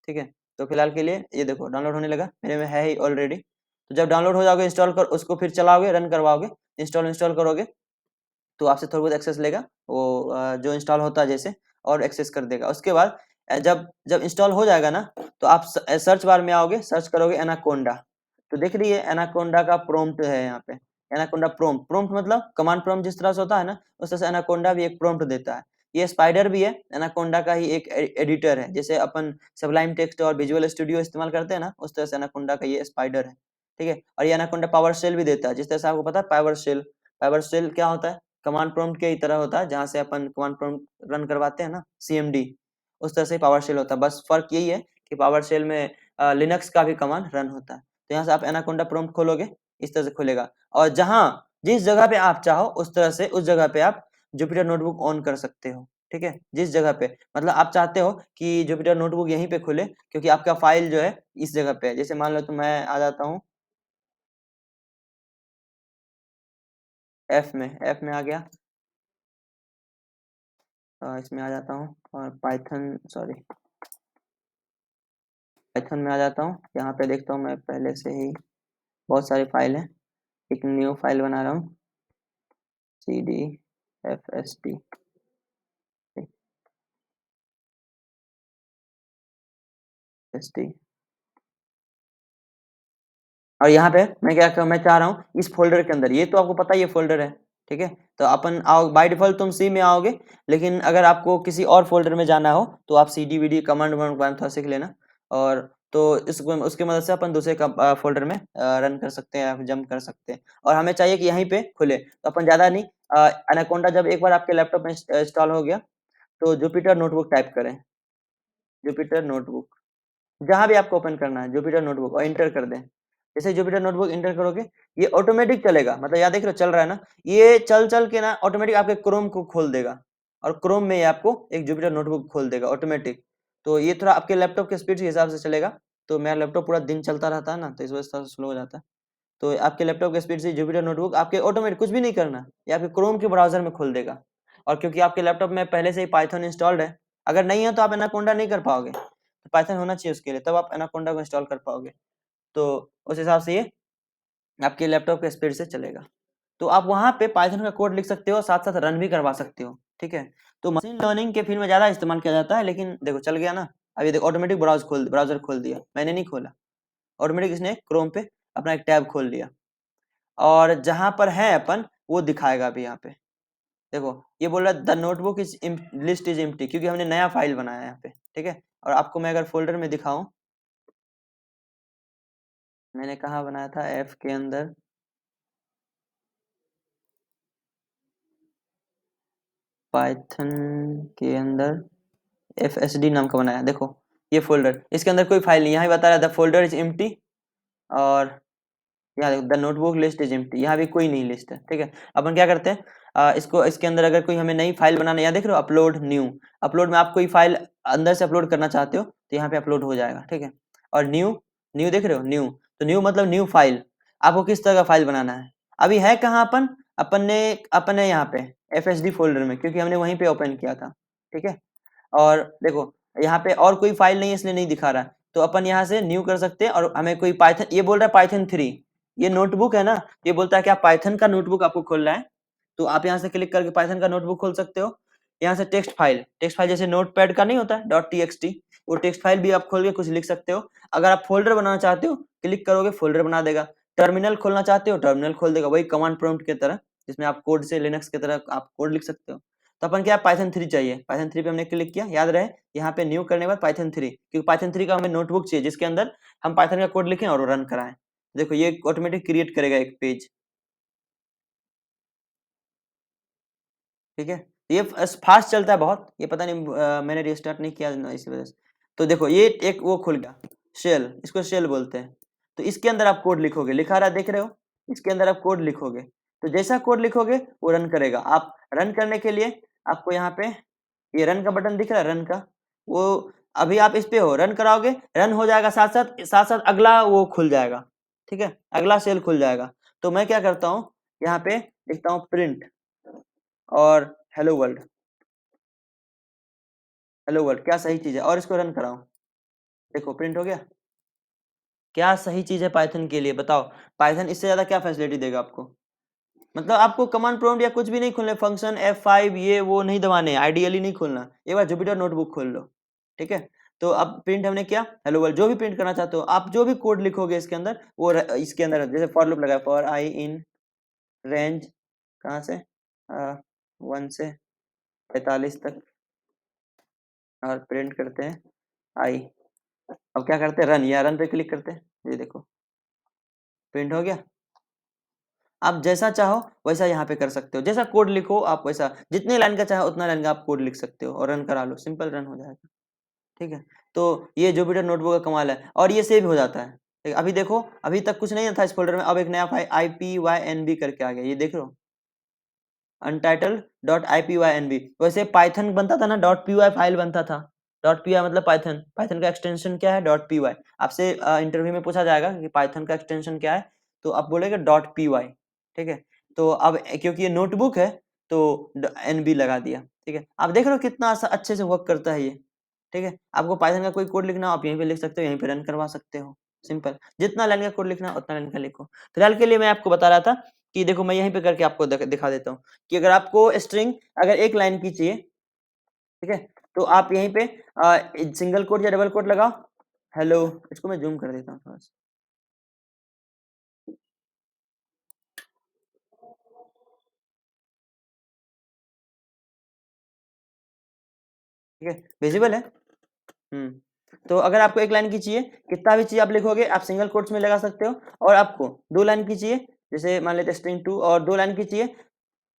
ठीक है, तो फिलहाल के लिए ये देखो डाउनलोड होने लगा, मेरे में है ही ऑलरेडी। तो जब डाउनलोड हो जाओगे इंस्टॉल कर उसको फिर चलाओगे, रन करवाओगे, इंस्टॉल करोगे तो आपसे थोड़ा बहुत एक्सेस लेगा वो, जो इंस्टॉल होता है जैसे, और एक्सेस कर देगा। उसके बाद जब जब इंस्टॉल हो जाएगा ना, तो आप सर्च बार में आओगे, सर्च करोगे एनाकोंडा। तो देख रही है एनाकोंडा का प्रॉम्प्ट है यहाँ पे, एनाकोंडा प्रॉम्प्ट। प्रॉम्प्ट मतलब कमांड प्रॉम्प्ट जिस तरह से होता है ना, उस तरह से एनाकोंडा भी एक प्रॉम्प्ट देता है। ये स्पाइडर भी है, एनाकोंडा का ही एक एडिटर है। जैसे अपन सबलाइम टेक्स्ट और विजुअल स्टूडियो इस्तेमाल करते हैं ना, उस तरह से एनाकोंडा का ये स्पाइडर है। ठीक है, और ये एनाकोंडा पावर शेल भी देता है, जिस तरह से आपको पता है पावर शेल। पावर शेल क्या होता है? कमांड प्रॉम्प्ट के ही तरह होता है, जहां से अपन कमांड प्रॉम्प्ट रन करवाते हैं ना, सीएमडी, उस तरह से पावर शेल होता है। बस फर्क यही है कि पावर शेल में लिनक्स का भी कमांड रन होता है। तो यहाँ से आप एनाकोंडा प्रॉम्प्ट खोलोगे, इस तरह से खुलेगा, और जहां जिस जगह पे आप चाहो उस तरह से उस जगह पे आप जुपिटर नोटबुक ऑन कर सकते हो। ठीक है, जिस जगह पे मतलब आप चाहते हो कि जुपिटर नोटबुक यहीं पे खुले, क्योंकि आपका फाइल जो है इस जगह पे है। जैसे मान लो तो मैं आ जाता हूँ एफ में आ गया, इसमें आ जाता हूँ, और पाइथन सॉरी पाइथन में आ जाता हूँ। यहाँ पे देखता हूँ मैं पहले से ही बहुत सारी फाइल है, एक न्यू फाइल बना रहा हूँ, C D F S T S T. और यहाँ पे मैं मैं चाह रहा हूँ इस फोल्डर के अंदर, ये तो आपको पता ही ये फोल्डर है। ठीक है, तो अपन आओ, बाय डिफॉल्ट तुम सी में आओगे, लेकिन अगर आपको किसी और फोल्डर में जाना हो तो आप C D V D command वमांड थोड़ा सीख लेना, और तो इसको उसकी मदद से अपन दूसरे फोल्डर में रन कर सकते हैं, जंप कर सकते हैं। और हमें चाहिए कि यहीं पे खुले, तो अपन ज्यादा नहीं, एनाकोंडा जब एक बार आपके लैपटॉप में इंस्टॉल हो गया, तो जुपिटर नोटबुक टाइप करें, जुपिटर नोटबुक, जहां भी आपको ओपन करना है जुपिटर नोटबुक, और इंटर कर दें। जैसे जुपिटर नोटबुक इंटर करोगे, ये ऑटोमेटिक चलेगा, मतलब याद देख रहे हो चल रहा है ना, ये चल चल के ना ऑटोमेटिक आपके क्रोम को खोल देगा, और क्रोम में ये आपको एक जुपिटर नोटबुक खोल देगा ऑटोमेटिक। तो ये थोड़ा आपके लैपटॉप के स्पीड के हिसाब से चलेगा। तो मेरा लैपटॉप पूरा दिन चलता रहता है ना, तो इस वजह से स्लो हो जाता है। तो आपके लैपटॉप के स्पीड से जुपिटर नोटबुक आपके ऑटोमेटिक कुछ भी नहीं करना, ये आपके क्रोम के ब्राउजर में खोल देगा। और क्योंकि आपके लैपटॉप में पहले से ही पाइथन इंस्टॉल्ड है, अगर नहीं है तो आप एनाकोंडा नहीं कर पाओगे, तो पाइथन होना चाहिए उसके लिए, तब आप एनाकोंडा को इंस्टॉल कर पाओगे। तो उस हिसाब से ये आपके लैपटॉप के स्पीड से चलेगा। तो आप वहां पे पाइथन का कोड लिख सकते हो, साथ साथ रन भी करवा सकते हो। ठीक है, तो मशीन लर्निंग के फील्ड में ज्यादा इस्तेमाल किया जाता है, लेकिन देखो चल गया ना। अभी देखो ऑटोमेटिक ब्राउजर खोल दिया, मैंने नहीं खोला, ऑटोमेटिक इसने क्रोम पे अपना एक टैब खोल लिया, और जहां पर है अपन वो दिखाएगा अभी यहाँ पे। देखो ये बोल रहा है the notebook is list is empty, क्योंकि हमने नया फाइल बनाया है यहाँ पे। ठीक है, और आपको मैं अगर फोल्डर में दिखाऊं, मैंने कहा बनाया था एफ के अंदर, पाइथन के अंदर एफ एस डी नाम का बनाया। देखो ये फोल्डर, इसके अंदर कोई फाइल नहीं, यहाँ भी बता रहा है द फोल्डर इज एम्प्टी, और यहाँ देखो the notebook list is empty, यहाँ भी कोई नहीं लिस्ट है। ठीक है, अपन क्या करते हैं, इसको इसके अंदर अगर कोई हमें नई फाइल बनाना है, यहाँ देख रहे हो अपलोड न्यू, अपलोड में आप कोई फाइल अंदर से अपलोड करना चाहते हो तो यहाँ पे अपलोड हो जाएगा। ठीक है, और न्यू, न्यू देख रहे हो न्यू, तो न्यू मतलब न्यू फाइल, आपको किस तरह का फाइल बनाना है। अभी है कहाँ अपन, अपन ने यहाँ पे एफ एस डी फोल्डर में, क्योंकि हमने वहीं पे ओपन किया था। ठीक है, और देखो यहाँ पे और कोई फाइल नहीं है इसलिए नहीं दिखा रहा है, तो अपन यहाँ से न्यू कर सकते हैं। और हमें कोई पाइथन, ये बोल रहा है पाइथन 3, ये नोटबुक है ना, ये बोलता है कि आप पाइथन का नोटबुक आपको खोलना है, तो आप यहाँ से क्लिक करके पाइथन का नोटबुक खोल सकते हो। यहाँ से टेक्स्ट फाइल जैसे नोट पैड का नहीं होता है डॉट टी एक्स टी, वो टेक्स्ट फाइल भी आप खोल के कुछ लिख सकते हो। अगर आप फोल्डर बनाना चाहते हो, क्लिक करोगे फोल्डर बना देगा। टर्मिनल खोलना चाहते हो, टर्मिनल खोल देगा, वही कमांड प्रॉम्प्ट की तरह, जिसमें आप कोड से लिनक्स की तरह आप कोड लिख सकते हो। तो अपन क्या पाइथन 3 चाहिए, पाइथन 3 पे हमने क्लिक किया, याद रहे यहाँ पे न्यू करने के बाद पाइथन 3, क्योंकि पाइथन 3 का हमें नोटबुक चाहिए जिसके अंदर हम पाइथन का कोड लिखें और रन कराएं। देखो ये ऑटोमेटिक क्रिएट करेगा एक पेज। ठीक है, ये फास्ट चलता है बहुत, ये पता नहीं मैंने रिस्टार्ट नहीं किया ना इसी वजह से। तो देखो ये एक वो खुल गया शेल, इसको शेल बोलते हैं। तो इसके अंदर आप कोड लिखोगे, लिखा रहा देख रहे हो, इसके अंदर आप कोड लिखोगे, तो जैसा कोड लिखोगे वो रन करेगा। आप रन करने के लिए आपको यहाँ पे ये रन का बटन दिख रहा है, रन का, वो अभी आप इस पे हो, रन कराओगे, रन हो जाएगा, साथ साथ अगला वो खुल जाएगा। ठीक है, अगला सेल खुल जाएगा। तो मैं क्या करता हूँ, यहाँ पे लिखता हूँ प्रिंट और हेलो वर्ल्ड। हेलो वर्ल्ड क्या सही चीज है, और इसको रन कराऊं, देखो प्रिंट हो गया। क्या सही चीज है पाइथन के लिए, बताओ। पाइथन इससे ज्यादा क्या फैसिलिटी देगा आपको। मतलब आपको कमांड प्रॉम्प्ट या कुछ भी नहीं खोलने, फंक्शन F5 ये वो नहीं दबाने, आइडियली नहीं खोलना, एक बार जुपिटर नोटबुक खोल लो। ठीक है, तो अब प्रिंट हमने किया हेलो वर्ल्ड, जो भी प्रिंट करना चाहते हो आप, जो भी कोड लिखोगे इसके अंदर वो इसके अंदर, जैसे फॉर लूप लगाया, फॉर आई इन रेंज कहाँ से 1 से 45 तक, और प्रिंट करते हैं आई। अब क्या करते हैं, रन, या रन पे क्लिक करते हैं, ये देखो प्रिंट हो गया। आप जैसा चाहो वैसा यहाँ पे कर सकते हो, जैसा कोड लिखो आप वैसा, जितने लाइन का चाहो उतना लाइन का आप कोड लिख सकते हो और रन करा लो, सिंपल रन हो जाएगा। ठीक है, तो ये जुपिटर नोटबुक का कमाल है, और ये सेव हो जाता है। ठीक है, अभी देखो अभी तक कुछ नहीं था इस फोल्डर में, अब एक नया फाइल IPYNB करके आ गया, ये देख लो untitled.ipynb। वैसे पाइथन बनता था ना, .py फाइल बनता था। .py मतलब पाइथन, पाइथन का एक्सटेंशन क्या है, .py। आपसे इंटरव्यू में पूछा जाएगा कि पाइथन का एक्सटेंशन क्या है, तो आप बोलेगे .py। ठीक है, तो अब क्योंकि ये नोटबुक है तो NB लगा दिया। ठीक है, आप देख रहे हो कितना अच्छे से वर्क करता है ये। ठीक है, आपको पाइथन का कोई कोड लिखना हो आप यहीं पे लिख सकते हो, यहीं पे रन करवा सकते हो, सिंपल। जितना लाइन का कोड लिखना है उतना लाइन का लिखो। फिलहाल के लिए मैं आपको बता रहा था कि देखो मैं यहीं पे करके आपको दिखा देता हूँ कि अगर आपको स्ट्रिंग अगर एक लाइन की चाहिए, ठीक है, तो आप यहीं पे सिंगल कोट या डबल कोट लगाओ हेलो। इसको मैं जूम कर देता हूँ थोड़ा सा, ठीक है, विजिबल है। तो अगर आपको एक लाइन की चाहिए, कितना भी चाहिए आप लिखोगे, आप सिंगल कोट्स में लगा सकते हो। और आपको 2 लाइन की चाहिए, जैसे मान लेते स्ट्रिंग 2, और 2 लाइन की चाहिए,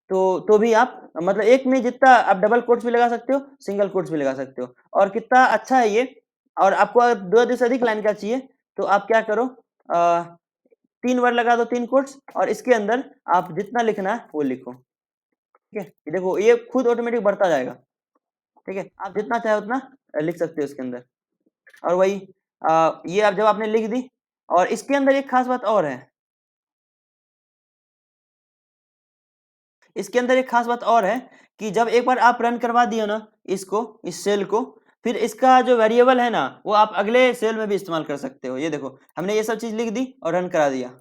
तो भी आप मतलब एक में जितना आप डबल कोट्स भी लगा सकते हो, सिंगल कोट्स भी लगा सकते हो, और कितना अच्छा है ये। और आपको अगर 2 से अधिक लाइन का चाहिए तो आप क्या करो, 3 वर्ड लगा दो, 3 कोट्स, और इसके अंदर आप जितना लिखना है वो लिखो। ठीक है, ये देखो ये खुद ऑटोमेटिक बढ़ता जाएगा। ठीक है, आप जितना चाहे उतना लिख सकते हो इसके अंदर। और वही ये आप जब आपने लिख दी, और इसके अंदर एक खास बात और है, इसके अंदर एक खास बात और है कि जब एक बार आप रन करवा दियो ना इसको, इस सेल को, फिर इसका जो वेरिएबल है ना वो आप अगले सेल में भी इस्तेमाल कर सकते हो। ये देखो हमने ये सब चीज लिख दी और रन करा दिया,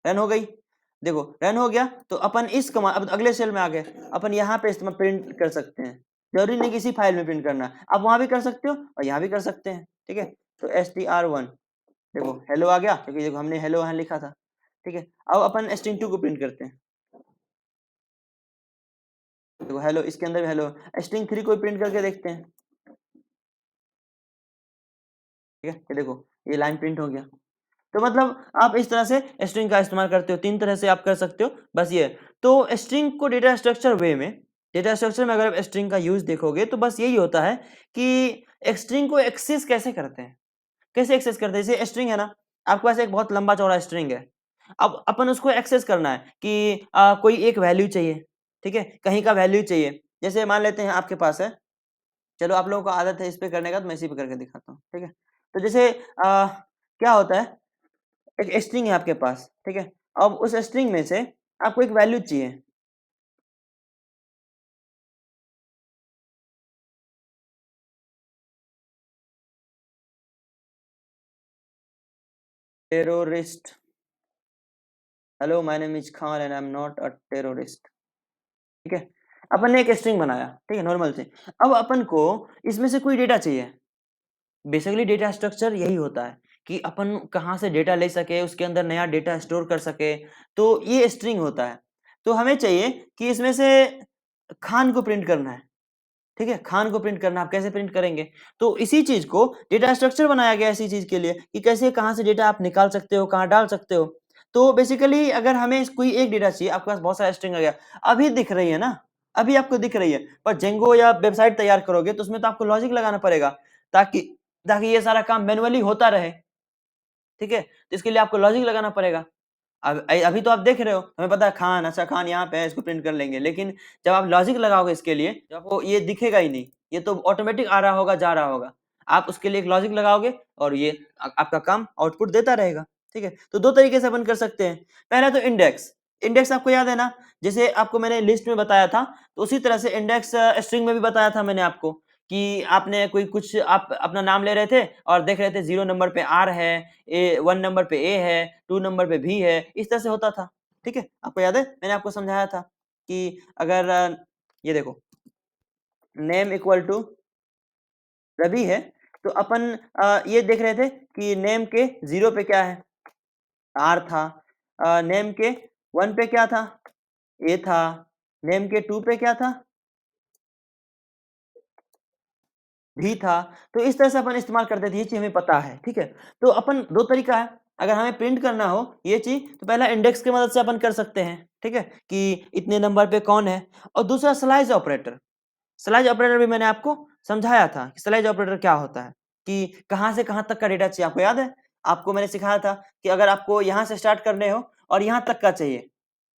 रन हो गई। देखो रन हो गया, तो अपन इस कमांड, अब अगले सेल में आ गए, अपन यहाँ पे इस्तेमाल प्रिंट कर सकते हैं। जरूरी नहीं किसी फाइल में प्रिंट करना है, आप वहां भी कर सकते हो और यहाँ भी कर सकते हैं। ठीक है, तो str1, देखो हेलो आ गया, क्योंकि देखो हमने हेलो यहाँ लिखा था। ठीक है, अब अपन string2 को प्रिंट करते हैं। देखो हेलो, इसके अंदर भी हेलो। string3 को प्रिंट करके देखते हैं। ठीक है, ये देखो ये लाइन प्रिंट हो गया। तो मतलब आप इस तरह से स्ट्रिंग का इस्तेमाल करते हो, 3 तरह से आप कर सकते हो, बस ये। तो स्ट्रिंग को डेटा स्ट्रक्चर वे में, डेटा स्ट्रक्चर में अगर आप स्ट्रिंग का यूज देखोगे तो बस यही होता है कि स्ट्रिंग को एक्सेस कैसे करते हैं, कैसे एक्सेस करते हैं। जैसे स्ट्रिंग है ना, आपके पास एक बहुत लंबा चौड़ा स्ट्रिंग है, अब अपन उसको एक्सेस करना है कि कोई एक वैल्यू चाहिए, ठीक है, कहीं का वैल्यू चाहिए। जैसे मान लेते हैं आपके पास है, चलो आप लोगों को आदत है इस पे करने का, तो मैं इसी पे करके दिखाता हूँ। ठीक है, तो जैसे क्या होता है, एक स्ट्रिंग है आपके पास, ठीक है, अब उस स्ट्रिंग में से आपको एक वैल्यू चाहिए। Terrorist, hello my name is Khan and I am not a terrorist. ठीक है, अपन ने एक स्ट्रिंग बनाया, ठीक है, नॉर्मल से। अब अपन को इसमें से कोई डेटा चाहिए। बेसिकली डेटा स्ट्रक्चर यही होता है कि अपन कहाँ से डेटा ले सके, उसके अंदर नया डेटा स्टोर कर सके, तो ये स्ट्रिंग होता है। तो हमें चाहिए कि इसमें से खान को प्रिंट करना है। ठीक है, खान को प्रिंट करना, आप कैसे प्रिंट करेंगे, तो इसी चीज को डेटा स्ट्रक्चर बनाया गया इसी चीज के लिए कि कैसे कहाँ से डेटा आप निकाल सकते हो, कहाँ डाल सकते हो। तो बेसिकली अगर हमें कोई एक डेटा चाहिए, आपके पास बहुत सारा स्ट्रिंग आ गया, अभी दिख रही है ना, अभी आपको दिख रही है, पर जेंगो या वेबसाइट तैयार करोगे तो उसमें तो आपको लॉजिक लगाना पड़ेगा, ताकि ताकि ये सारा काम मैनुअली होता रहे। ठीक है, तो इसके लिए आपको लॉजिक लगाना पड़ेगा। अब अभी तो आप देख रहे हो, हमें पता है खान, अच्छा खान यहाँ पे है, इसको प्रिंट कर लेंगे, लेकिन जब आप लॉजिक लगाओगे इसके लिए, जब आपको ये दिखेगा ही नहीं, ये तो ऑटोमेटिक आ रहा होगा, जा रहा होगा। आप उसके लिए एक लॉजिक लगाओगे और ये आपका काम आउटपुट देता रहेगा। ठीक है, तो दो तरीके से अपन कर सकते हैं। पहला तो इंडेक्स, इंडेक्स आपको याद है ना, जैसे आपको मैंने लिस्ट में बताया था, तो उसी तरह से इंडेक्स स्ट्रिंग में भी बताया था मैंने आपको कि आपने कोई कुछ आप अपना नाम ले रहे थे और देख रहे थे 0 नंबर पे आर है, 1 नंबर पे ए है, 2 नंबर पे भी है, इस तरह से होता था। ठीक है, आपको याद है मैंने आपको समझाया था कि अगर ये देखो नेम इक्वल टू रवि है, तो अपन ये देख रहे थे कि नेम के 0 पे क्या है, आर था, नेम के 1 पे क्या था, ए था, नेम के 2 पे क्या था, भी था। तो इस तरह से अपन इस्तेमाल करते थे, ये चीज हमें पता है। ठीक है, तो अपन दो तरीका है, अगर हमें प्रिंट करना हो ये चीज, तो पहला इंडेक्स की मदद से अपन कर सकते हैं। ठीक है, कि इतने नंबर पे कौन है, और दूसरा स्लाइस ऑपरेटर। स्लाइस ऑपरेटर भी मैंने आपको समझाया था कि स्लाइस ऑपरेटर क्या होता है, कि कहां से कहां तक का डेटा चाहिए। आपको याद है, आपको मैंने सिखाया था कि अगर आपको यहां से स्टार्ट करने हो और यहां तक का चाहिए,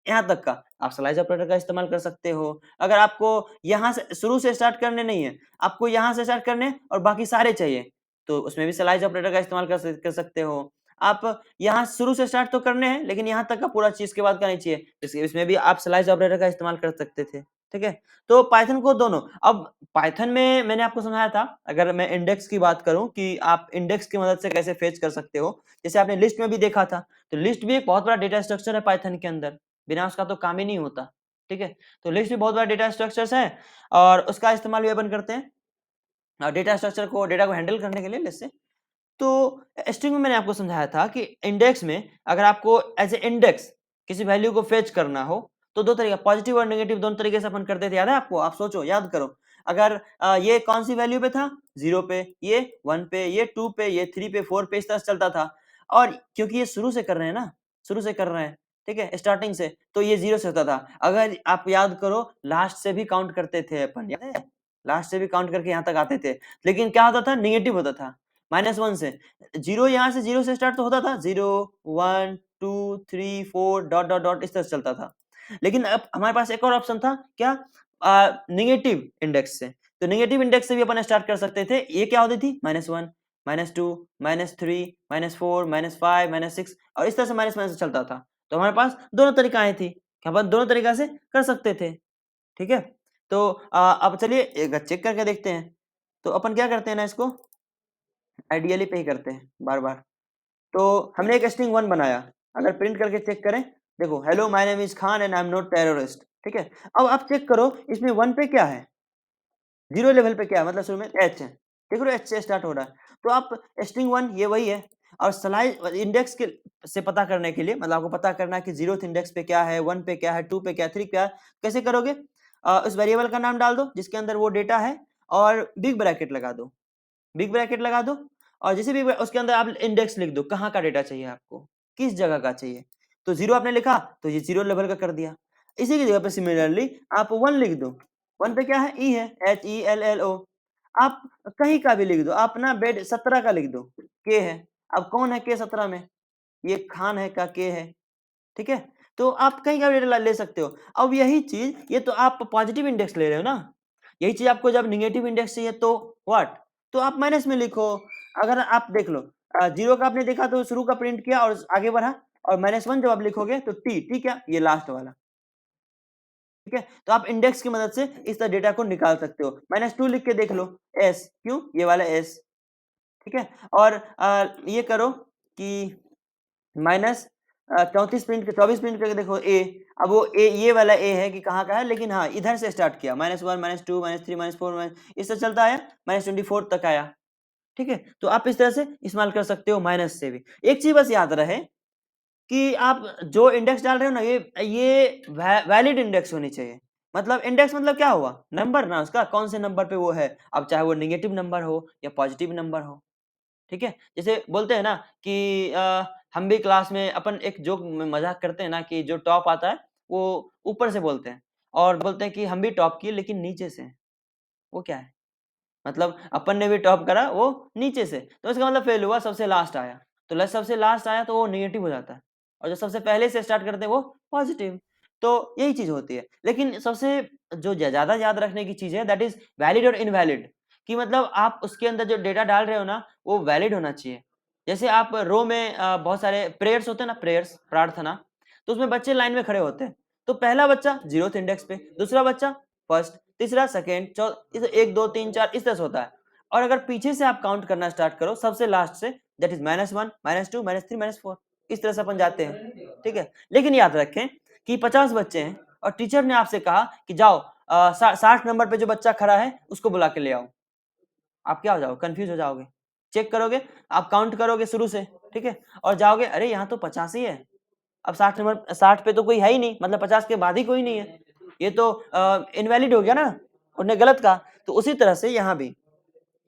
यहाँ तक का, आप स्लाइस ऑपरेटर का इस्तेमाल कर सकते हो। अगर आपको यहाँ से शुरू से स्टार्ट करने नहीं है, आपको यहाँ से स्टार्ट करने और बाकी सारे चाहिए, तो उसमें भी स्लाइस ऑपरेटर का इस्तेमाल कर सकते हो। आप यहाँ शुरू से स्टार्ट तो करने हैं, लेकिन यहाँ तक का पूरा चीज के बाद का नहीं चाहिए, इसमें भी आप स्लाइस ऑपरेटर का इस्तेमाल कर सकते थे। ठीक है, तो पाइथन को दोनों, अब पाइथन में मैंने आपको समझाया था, अगर मैं इंडेक्स की बात करूं कि आप इंडेक्स की मदद से कैसे फेच कर सकते हो, जैसे आपने लिस्ट में भी देखा था, तो लिस्ट भी एक बहुत बड़ा डेटा स्ट्रक्चर है पाइथन के अंदर, बिना उसका तो काम ही नहीं होता। ठीक है, तो लिस्ट भी बहुत बड़ा डेटा स्ट्रक्चर्स है और उसका इस्तेमाल भी अपन करते हैं डेटा स्ट्रक्चर को, डेटा को हैंडल करने के लिए लिस्ट से। तो स्ट्रिंग में मैंने आपको समझाया था कि इंडेक्स में अगर आपको एज ए इंडेक्स किसी वैल्यू को फेच करना हो, तो दो तरीका, पॉजिटिव और नेगेटिव दोनों तरीके से अपन करते थे। याद है आपको? आप सोचो, याद करो। अगर ये कौन सी वैल्यू पे था, 0 पे, ये 1 पे, ये 2 पे, ये 3 पे, 4 पे, इस तरह से चलता था। और क्योंकि ये शुरू से कर रहे हैं ना, शुरू से कर रहे हैं, ठीक है, स्टार्टिंग से, तो ये 0 से होता था। अगर आप याद करो, लास्ट से भी काउंट करते थे अपन, याद है? लास्ट से भी काउंट करके यहाँ तक आते थे, लेकिन क्या होता था, निगेटिव होता था, -1 से। 0 यहाँ से 0 से स्टार्ट तो होता था, 0 1 2 3 4 डॉट डॉट डॉट इस तरह से चलता था। लेकिन अब हमारे पास एक और ऑप्शन था, क्या, नेगेटिव इंडेक्स से। तो नेगेटिव इंडेक्स से भी अपन स्टार्ट कर सकते थे। ये क्या होती थी, -1 -2 -3 -4 -5 -6 और इस तरह से माइनस माइनस चलता था। तो हमारे पास दोनों तरीकाएं थी कि अपन दोनों तरीका से कर सकते थे। ठीक है, तो अब चलिए एक चेक करके देखते हैं। तो अपन क्या करते हैं ना, इसको आइडियली पे ही करते हैं बार बार। तो हमने एक स्ट्रिंग 1 बनाया, अगर प्रिंट करके चेक करें, देखो, hello my name is Khan and I am not terrorist. ठीक है, अब आप चेक करो इसमें 1 पे क्या है, 0 लेवल पे क्या है, मतलब शुरू में एच है, देख रहे हो, एच से स्टार्ट हो रहा है। तो आप स्ट्रिंग 1 ये वही है, और स्लाइस इंडेक्स के से पता करने के लिए, मतलब आपको पता करना है कि 0th इंडेक्स पे क्या है, 1 पे क्या है, 2 पे क्या है, 3 क्या है, कैसे करोगे, उस वेरिएबल का नाम डाल दो जिसके अंदर वो डेटा है, और बिग ब्रैकेट लगा दो, बिग ब्रैकेट लगा दो, और जैसे भी उसके अंदर आप इंडेक्स लिख दो, कहाँ का डेटा चाहिए आपको, किस जगह का चाहिए। तो 0 आपने लिखा, तो ये 0 लेवल का कर दिया। इसी की जगह पे सिमिलरली आप 1 लिख दो, 1 पे क्या है, ई है, HELLO। आप कहीं का भी लिख दो, आप ना बेड 17 का लिख दो, के है। अब कौन है के 17 में, ये खान है का के है। ठीक है, तो आप कहीं का भी डेटा ले सकते हो। अब यही चीज, ये तो आप पॉजिटिव इंडेक्स ले रहे हो ना, यही चीज आपको जब निगेटिव इंडेक्स चाहिए तो व्हाट, तो आप माइनस में लिखो। अगर आप देख लो, 0 का आपने देखा तो शुरू का प्रिंट किया और आगे बढ़ा, और -1 जब आप लिखोगे तो टी, ठीक है, ये लास्ट वाला। ठीक है, तो आप इंडेक्स की मदद से इस तरह डेटा को निकाल सकते हो। -2 लिख के देख लो, एस, क्यों, ये वाला एस। ठीक है, और ये करो कि माइनस 34 प्रिंट, 24 प्रिंट करके देखो ए। अब वो ए, ये वाला ए है कि कहाँ का है, लेकिन हाँ इधर से स्टार्ट किया, -1 -2 -3 -4 इस तरह चलता आया, -24 तक आया। ठीक है, तो आप इस तरह से इस्तेमाल कर सकते हो माइनस से भी। एक चीज बस याद रहे कि आप जो इंडेक्स डाल रहे हो ना, ये वैलिड इंडेक्स होनी चाहिए। मतलब इंडेक्स मतलब क्या हुआ, नंबर ना, उसका कौन से नंबर पे वो है, अब चाहे वो नेगेटिव नंबर हो या पॉजिटिव नंबर हो। ठीक है, जैसे बोलते हैं ना कि हम भी क्लास में अपन एक जोक में मजाक करते हैं ना कि जो टॉप आता है वो ऊपर से बोलते हैं, और बोलते हैं कि हम भी टॉप किए लेकिन नीचे से। वो क्या है, मतलब अपन ने भी टॉप करा वो नीचे से, तो इसका मतलब फेल हुआ, सबसे लास्ट आया। तो सबसे लास्ट आया तो वो नेगेटिव हो जाता है, और जो सबसे पहले से स्टार्ट करते हैं वो पॉजिटिव। तो यही चीज होती है, लेकिन सबसे जो ज्यादा याद रखने की चीज है, दैट इज वैलिड और इनवैलिड, कि मतलब आप उसके अंदर जो डेटा डाल रहे हो ना, वो वैलिड होना चाहिए। जैसे आप रो में बहुत सारे प्रेयर्स होते हैं ना, प्रेयर्स, प्रार्थना, तो उसमें बच्चे लाइन में खड़े होते हैं। तो पहला बच्चा 0th इंडेक्स पे, दूसरा बच्चा फर्स्ट, तीसरा सेकंड, चौथा 1 2 3 4 इस तरह से होता है। और अगर पीछे से आप काउंट करना स्टार्ट करो सबसे लास्ट से, दैट इज -1 -2 -3 -4, इस तरह से अपन जाते हैं, ठीक है। लेकिन याद रखें कि 50 बच्चे हैं और टीचर ने आपसे कहा कि जाओ 60 नंबर पे जो बच्चा खड़ा है उसको बुला के ले आओ। आप क्या हो जाओगे, कंफ्यूज हो जाओगे। चेक करोगे, आप काउंट करोगे शुरू से, ठीक है, और जाओगे अरे यहाँ तो 50 ही है, अब 60 नंबर 60 पे तो कोई है ही नहीं, मतलब 50 के बाद ही कोई नहीं है, ये तो इनवैलिड हो गया ना, उन्होंने गलत कहा। तो उसी तरह से यहाँ भी,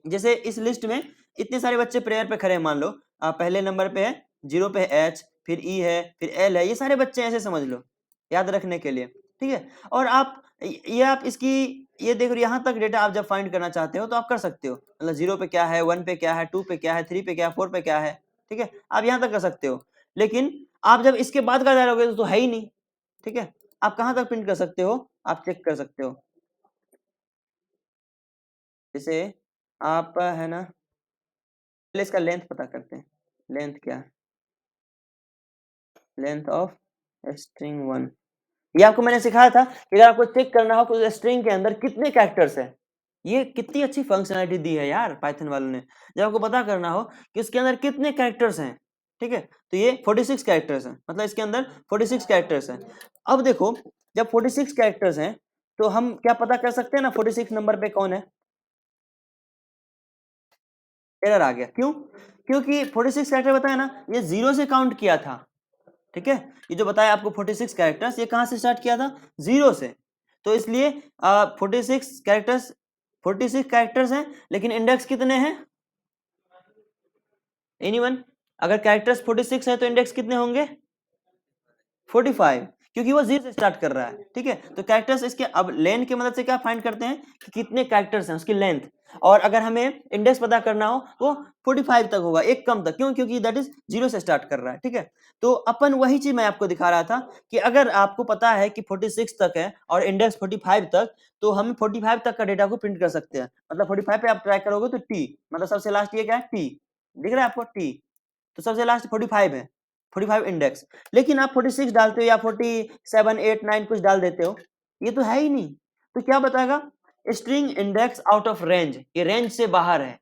जैसे इस लिस्ट में इतने सारे बच्चे प्रेयर पे खड़े हैं, मान लो पहले नंबर पे है 0 पे है H, फिर E है, फिर L है, ये सारे बच्चे ऐसे समझ लो याद रखने के लिए, ठीक है। और आप ये आप इसकी ये देखो, यहाँ तक डेटा आप जब फाइंड करना चाहते हो तो आप कर सकते हो, मतलब 0 पे क्या है, 1 पे क्या है, 2 पे क्या है, 3 पे क्या है, 4 पे क्या है, ठीक है, आप यहाँ तक कर सकते हो। लेकिन आप जब इसके बाद का डालोगे तो है ही नहीं, ठीक है। आप कहाँ तक प्रिंट कर सकते हो, आप चेक कर सकते हो। जैसे आप है ना, पहले इसका लेंथ पता करते हैं, लेंथ क्या है, लेंथ ऑफ स्ट्रिंग 1। ये आपको मैंने सिखाया था कि अगर आपको चेक करना हो कि स्ट्रिंग के अंदर कितने कैरेक्टर्स हैं, ये कितनी अच्छी फंक्शनैलिटी दी है यार पाइथन वालों ने। जब आपको पता करना हो कि उसके अंदर कितने कैरेक्टर्स हैं, ठीक है, तो ये 46 कैरेक्टर्स हैं, मतलब इसके अंदर 46 कैरेक्टर्स हैं। अब देखो, जब 46 कैरेक्टर्स हैं तो हम क्या पता कर सकते हैं ना 46 नंबर पे कौन है, एरर आ गया, क्यों? क्योंकि 46 कैरेक्टर बताया ना, ये 0 से काउंट किया था, ठीक है। ये जो बताया आपको 46 कैरेक्टर्स, ये कहां से स्टार्ट किया था, 0 से। तो इसलिए 46 कैरेक्टर्स, 46 कैरेक्टर्स हैं, लेकिन इंडेक्स कितने हैं, एनीवन? अगर कैरेक्टर्स 46 है तो इंडेक्स कितने होंगे, 45, क्योंकि वो 0 से स्टार्ट कर रहा है, ठीक है। तो कैरेक्टर्स इसके, अब लेन की मदद से क्या फाइंड करते हैं कि कितने कैरेक्टर्स हैं, उसकी लेंथ। और अगर हमें इंडेक्स पता करना हो तो 45 तक होगा, एक कम तक, क्यों? क्योंकि दैट इज 0 से स्टार्ट कर रहा है, ठीक है। तो अपन वही चीज मैं आपको दिखा रहा था कि अगर आपको पता है कि 46 तक है और इंडेक्स 45 तक, तो हम 45 तक का डेटा को प्रिंट कर सकते हैं। मतलब 45 पे आप ट्राई करोगे तो टी, मतलब सबसे लास्ट ये क्या है, टी, दिख रहा है आपको, टी, तो सबसे लास्ट 45 है, 45 इंडेक्स। लेकिन आप 46 डालते हो या 47 8 9 कुछ डाल देते हो, ये तो है ही नहीं। तो क्या बताएगा, string index out of range, ये रेंज से बाहर है।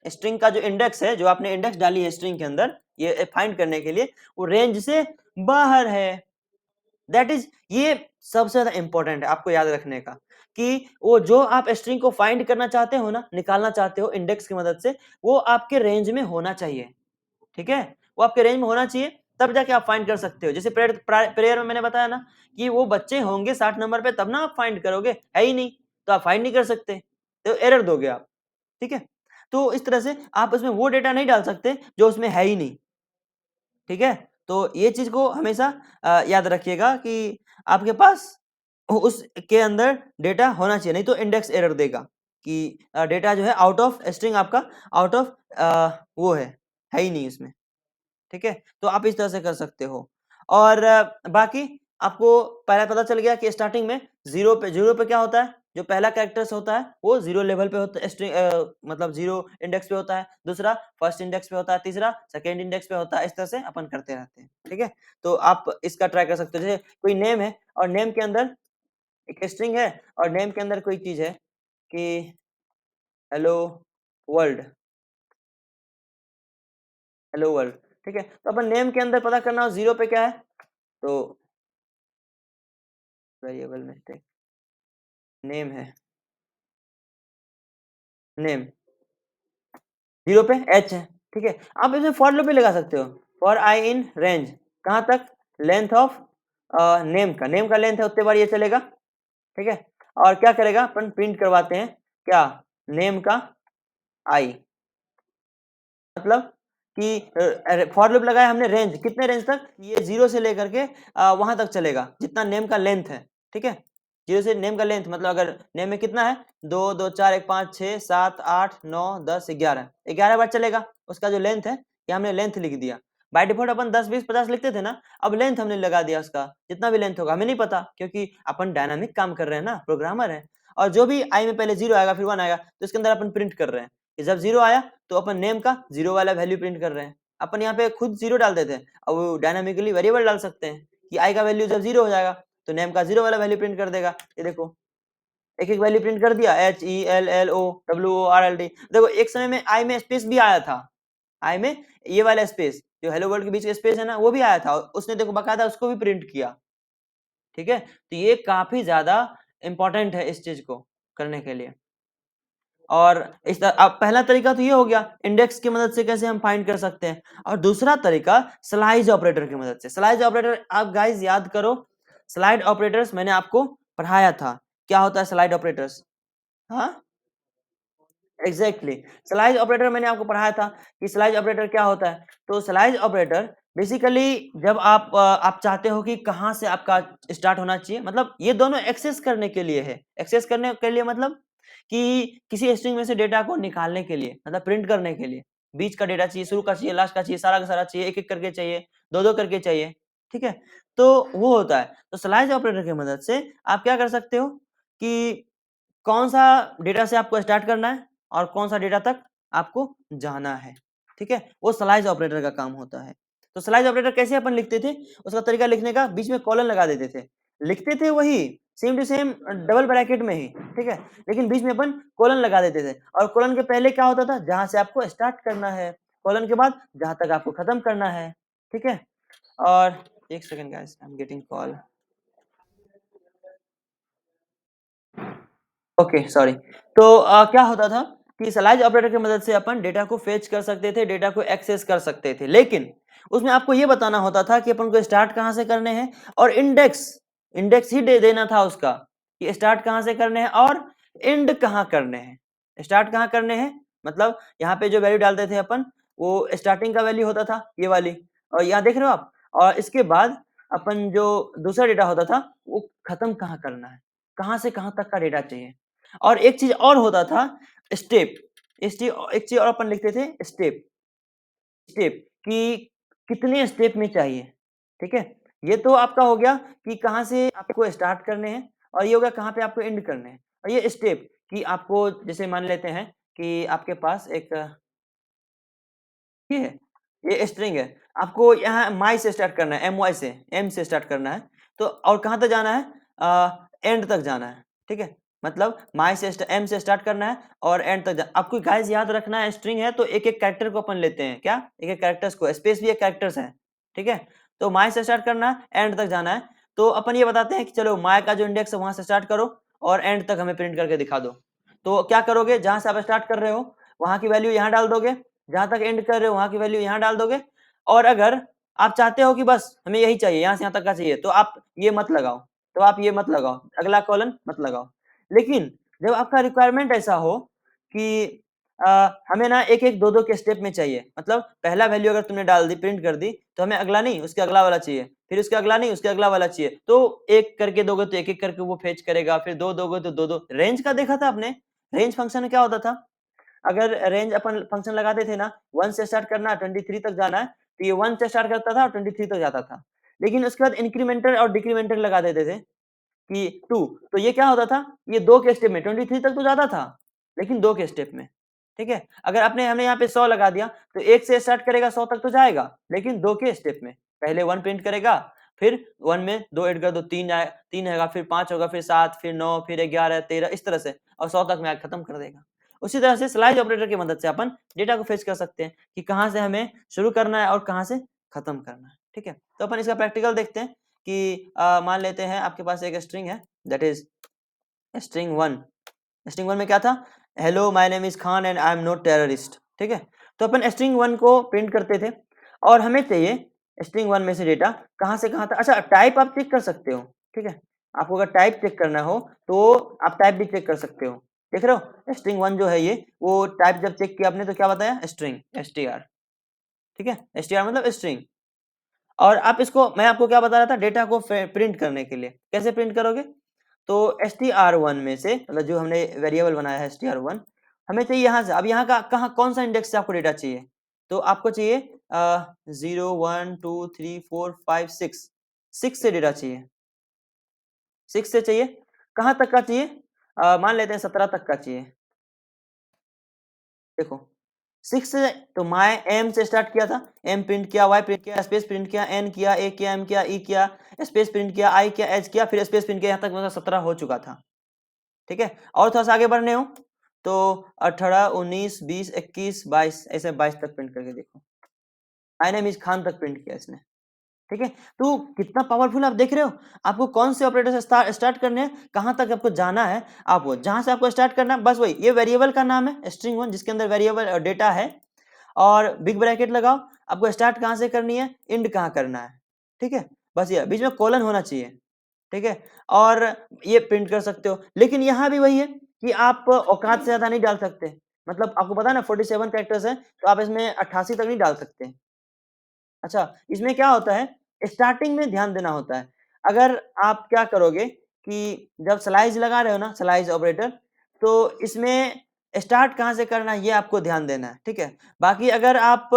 स्ट्रिंग का जो इंडेक्स है, जो आपने इंडेक्स डाली है स्ट्रिंग के अंदर ये फाइंड करने के लिए, वो रेंज से बाहर है। दैट इज, ये सबसे ज्यादा इंपॉर्टेंट है आपको याद रखने का, कि वो जो आप स्ट्रिंग को फाइंड करना चाहते हो ना, निकालना चाहते हो इंडेक्स की मदद से, वो आपके रेंज में होना चाहिए, ठीक है। वो आपके रेंज में होना चाहिए, तब जाके आप फाइंड कर सकते हो। जैसे प्रेयर में मैंने बताया ना कि वो बच्चे होंगे 60 नंबर पे तब ना आप फाइंड करोगे, है ही नहीं तो आप फाइंड नहीं कर सकते, तो एरर दोगे आप, ठीक है। तो इस तरह से आप उसमें वो डेटा नहीं डाल सकते जो उसमें है ही नहीं, ठीक है। तो ये चीज को हमेशा याद रखिएगा कि आपके पास उस के अंदर डेटा होना चाहिए, नहीं तो इंडेक्स एरर देगा कि डेटा जो है आउट ऑफ स्ट्रिंग, आपका आउट ऑफ वो है ही नहीं इसमें, ठीक है। तो आप इस तरह से कर सकते हो। और बाकी आपको पहले पता चल गया कि स्टार्टिंग में 0 पे क्या होता है, जो पहला कैरेक्टर्स होता है वो 0 लेवल पे होता है, स्ट्रिंग मतलब 0 इंडेक्स पे होता है, दूसरा फर्स्ट इंडेक्स पे होता है, तीसरा सेकंड इंडेक्स पे होता है, इस तरह से अपन करते रहते हैं, ठीक है। तो आप इसका ट्राई कर सकते हो। जैसे कोई नेम है और नेम के अंदर एक स्ट्रिंग है और नेम के अंदर कोई चीज है कि हेलो वर्ल्ड, हेलो वर्ल्ड, ठीक है। तो अपन नेम के अंदर पता करना हो 0 पे क्या है, तो वेरिएबल मिस्टेक, नेम है, नेम 0 पे एच है, ठीक है। आप इसमें फॉर लूप भी लगा सकते हो, फॉर आई इन रेंज, कहाँ तक, लेंथ ऑफ नेम का, नेम का लेंथ है उतने बार ये चलेगा, ठीक है। और क्या करेगा, अपन प्रिंट करवाते हैं क्या, नेम का आई, मतलब कि फॉर लूप लगाया हमने रेंज, कितने रेंज तक, ये 0 से लेकर के वहां तक चलेगा जितना नेम का लेंथ है, ठीक है। 0 से नेम का लेंथ, मतलब अगर नेम में कितना है, 2 2 4 1 5 6 7 8 9 10 11, 11 बार चलेगा उसका जो लेंथ है, ये हमने लेंथ लिख दिया। बाय डिफॉल्ट अपन 10 20 50 लिखते थे ना, अब लेंथ हमने लगा दिया उसका, जितना भी लेंथ होगा हमें नहीं पता, क्योंकि अपन डायनामिक काम कर रहे हैं ना, प्रोग्रामर है। और जो भी आई में पहले 0 आएगा फिर 1 आएगा, तो इसके अंदर अपन प्रिंट कर रहे हैं, कि जब 0 आया तो अपन नेम का 0 वाला वैल्यू प्रिंट कर रहे हैं। अपन यहाँ पे खुद 0 डाल देते हैं, अब वो डायनामिकली वेरिएबल डाल सकते हैं कि आई का वैल्यू जब 0 हो जाएगा तो नेम का 0 वाला वैल्यू प्रिंट कर देगा। ये देखो एक एक वैल्यू प्रिंट कर दिया, HELLOWORLD। देखो एक समय में आई में स्पेस भी आया था, आई में ये वाला स्पेस जो हेलो वर्ल्ड के बीच का स्पेस है ना वो भी आया था, उसने देखो बकायदा उसको भी प्रिंट किया। ठीक है, तो ये काफी ज्यादा इंपॉर्टेंट है इस चीज को करने के लिए। और इस अब पहला तरीका तो ये हो गया इंडेक्स की मदद से कैसे हम फाइंड कर सकते हैं, और दूसरा तरीका स्लाइस ऑपरेटर की मदद से। स्लाइस ऑपरेटर आप गाइस याद करो, स्लाइड ऑपरेटर्स मैंने आपको पढ़ाया था, क्या होता है स्लाइड ऑपरेटर्स? हाँ एग्जैक्टली स्लाइस ऑपरेटर मैंने आपको पढ़ाया था कि स्लाइस ऑपरेटर क्या होता है। तो स्लाइस ऑपरेटर बेसिकली जब आप चाहते हो कि कहाँ से आपका स्टार्ट होना चाहिए, मतलब ये दोनों एक्सेस करने के लिए है। एक्सेस करने के लिए मतलब कि किसी स्ट्रिंग में से डेटा को निकालने के लिए, मतलब प्रिंट करने के लिए, बीच का डेटा चाहिए, शुरू का चाहिए, लास्ट का चाहिए, सारा का सारा चाहिए, एक एक करके चाहिए, दो दो करके चाहिए। ठीक है, तो वो होता है। तो स्लाइस ऑपरेटर की मदद से आप क्या कर सकते हो कि कौन सा डेटा से आपको स्टार्ट करना है और कौन सा डेटा तक आपको जाना है। ठीक है, वो स्लाइस ऑपरेटर का काम होता है। तो स्लाइस ऑपरेटर कैसे अपन लिखते थे, उसका तरीका लिखने का बीच में कॉलन लगा देते थे, लिखते थे वही same to same double bracket में ही। ठीक है, लेकिन बीच में अपन कॉलन लगा देते थे, और कॉलन के पहले क्या होता था, जहां से आपको स्टार्ट करना है, कॉलन के बाद जहां तक आपको खत्म करना है। ठीक है, और एक second guys, I am getting call. Okay sorry. तो क्या होता था कि स्लाइस ऑपरेटर की मदद से अपन डेटा को फेच कर सकते थे, डेटा को एक्सेस कर सकते थे, लेकिन उसमें आपको ये बताना होता था कि अपन को स्टार्ट कहाँ से करने हैं, और इंडेक्स इंडेक्स ही दे देना था उसका कि स्टार्ट कहाँ से करने हैं और एंड कहाँ करने हैं। स्टार्ट कहाँ करने हैं मतलब यहाँ पे जो वैल्यू डालते थे अपन, वो स्टार्टिंग का वैल्यू होता था ये वाली, और यहाँ देख रहे हो आप, और इसके बाद अपन जो दूसरा डेटा होता था वो खत्म कहाँ करना है, कहाँ से कहाँ तक का डेटा चाहिए। और एक चीज और होता था, स्टेप। एक चीज और अपन लिखते थे, स्टेप। स्टेप कि कितने स्टेप में चाहिए। ठीक है, ये तो आपका हो गया कि कहाँ से आपको स्टार्ट करने हैं, और ये हो गया कहाँ पे आपको एंड करने हैं। और ये स्टेप कि आपको जैसे मान लेते हैं कि आपके पास एक ये है, ये स्ट्रिंग है, आपको यहाँ माई से स्टार्ट करना है, MY से, एम से स्टार्ट करना है, तो और कहाँ तक जाना है, एंड तक जाना है। ठीक है, मतलब माई से एम से स्टार्ट करना है और एंड तक आपको गाइस याद रखना है, स्ट्रिंग है तो एक एक कैरेक्टर को अपन लेते हैं, क्या एक एक कैरेक्टर्स को, स्पेस भी एक कैरेक्टर्स है। ठीक है, तो माई से स्टार्ट करना है, एंड तक जाना है, तो अपन ये बताते हैं कि चलो माई का जो इंडेक्स है वहां से स्टार्ट करो और एंड तक हमें प्रिंट करके दिखा दो। तो क्या करोगे, जहां से आप स्टार्ट कर रहे हो वहां की वैल्यू यहाँ डाल दोगे, जहां तक एंड कर रहे हो वहां की वैल्यू यहाँ डाल दोगे, और अगर आप चाहते हो कि बस हमें यही चाहिए, यहाँ से यहाँ तक का चाहिए, तो आप ये मत लगाओ, तो आप ये मत लगाओ, अगला कॉलन मत लगाओ। लेकिन जब आपका रिक्वायरमेंट ऐसा हो कि हमें ना एक एक दो दो के स्टेप में चाहिए, मतलब पहला वैल्यू अगर तुमने डाल दी, प्रिंट कर दी, तो हमें अगला नहीं उसके अगला वाला चाहिए, फिर उसके अगला नहीं उसके अगला वाला चाहिए, तो एक करके दोगे तो एक एक करके वो फेच करेगा, फिर दो दोगे तो दो दो। रेंज का देखा था आपने, रेंज फंक्शन में क्या होता था, अगर रेंज अपन फंक्शन लगाते थे ना, 1 से स्टार्ट करना है 23 तक जाना है, तो ये 1 से स्टार्ट करता था और 23 तक जाता था। लेकिन उसके बाद इंक्रीमेंटर और डिक्रीमेंटर लगा देते थे कि 2, तो ये क्या होता था, ये 2 के स्टेप में 23 तक तो जाता था, लेकिन 2 के स्टेप में। ठीक है, अगर आपने हमने यहाँ पे 100 लगा दिया तो 1 से स्टार्ट करेगा 100 तक तो जाएगा, लेकिन 2 के स्टेप में, पहले 1 प्रिंट करेगा, फिर 1 में 2 ऐड कर दो 3 आए, 3 आएगा, फिर 5 होगा, फिर 7, फिर 9, फिर 11, 13, इस तरह से, और 100 तक में खत्म कर देगा। उसी तरह से स्लाइस ऑपरेटर की मदद से अपन डेटा को फेच कर सकते हैं कि कहाँ से हमें शुरू करना है और कहाँ से खत्म करना है। ठीक है, तो अपन इसका प्रैक्टिकल देखते हैं कि मान लेते हैं आपके पास एक स्ट्रिंग है, दैट इज स्ट्रिंग 1। स्ट्रिंग 1 में क्या था, hello my name is Khan and I am not terrorist. ठीक है, तो अपन स्ट्रिंग 1 को प्रिंट करते थे, और हमें चाहिए स्ट्रिंग 1 में से डेटा कहाँ से कहाँ तक। अच्छा, टाइप आप चेक कर सकते हो। ठीक है, आपको अगर टाइप चेक करना हो तो आप टाइप भी चेक कर सकते हो। देख रहे हो स्ट्रिंग 1 जो है ये, वो टाइप जब चेक किया आपने तो क्या बताया, स्ट्रिंग, STR। ठीक है, STR मतलब स्ट्रिंग। और आप इसको, मैं आपको क्या बता रहा था, डेटा को प्रिंट करने के लिए कैसे प्रिंट करोगे, तो str1 में से, मतलब जो हमने वेरिएबल बनाया है str1, हमें चाहिए यहाँ से, अब यहाँ का कहाँ कौन सा इंडेक्स से आपको डेटा चाहिए, तो आपको चाहिए 0 1 2 3 4 5 6, 6 से डेटा चाहिए, 6 से चाहिए, कहाँ तक का चाहिए, मान लेते हैं 17 तक का चाहिए। देखो 6 से, तो माय एम से स्टार्ट किया था, एम प्रिंट किया, वाई प्रिंट किया, स्पेस प्रिंट किया, एन किया, ए किया, एम किया, ई किया, स्पेस प्रिंट किया, आई किया, एच किया, फिर स्पेस प्रिंट किया, यहाँ तक मतलब 17 हो चुका था। ठीक है, और थोड़ा सा आगे बढ़ने हो तो 18, 19, 20, 21, 22, ऐसे 22 तक प्रिंट करके देखो। माय नेम इज खान तक प्रिंट किया इसने। ठीक है, तो कितना पावरफुल आप देख रहे हो। आपको कौन से ऑपरेटर से स्टार्ट करने हैं, कहां तक आपको जाना है, आप वो जहां से आपको स्टार्ट करना है बस वही। ये वेरिएबल का नाम है स्ट्रिंग वन, जिसके अंदर वेरिएबल डेटा है, और बिग ब्रैकेट लगाओ। आपको स्टार्ट कहां से करनी है, एंड कहां करना है। ठीक है, बस ये बीच में कोलन होना चाहिए। ठीक है, और ये प्रिंट कर सकते हो, लेकिन यहाँ भी वही है कि आप औकात से ज्यादा नहीं डाल सकते। मतलब आपको पता है ना 47 कैरेक्टर्स है, तो आप इसमें 88 तक नहीं डाल सकते। अच्छा, इसमें क्या होता है, स्टार्टिंग में ध्यान देना होता है। अगर आप क्या करोगे कि जब स्लाइस लगा रहे हो ना, स्लाइस ऑपरेटर, तो इसमें स्टार्ट कहाँ से करना है ये आपको ध्यान देना है। ठीक है, बाकी अगर आप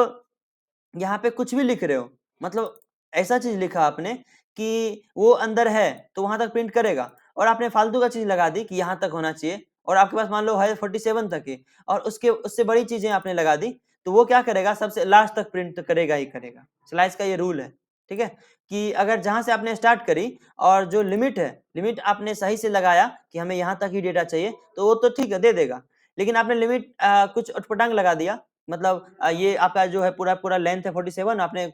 यहाँ पे कुछ भी लिख रहे हो, मतलब ऐसा चीज लिखा आपने कि वो अंदर है तो वहां तक प्रिंट करेगा, और आपने फालतू का चीज लगा दी कि यहाँ तक होना चाहिए, और आपके पास मान लो है 47 तक ही, और उसके उससे बड़ी चीजें आपने लगा दी, तो वो क्या करेगा, सबसे लास्ट तक प्रिंट करेगा ही करेगा। स्लाइस का ये रूल है। ठीक है, कि अगर जहां से आपने स्टार्ट करी और जो लिमिट है, लिमिट आपने सही से लगाया कि हमें यहाँ तक ही डेटा चाहिए, तो वो तो ठीक है दे देगा। लेकिन आपने लिमिट कुछ उटपटांग लगा दिया, मतलब ये आपका जो है पूरा पूरा लेंथ है 47, आपने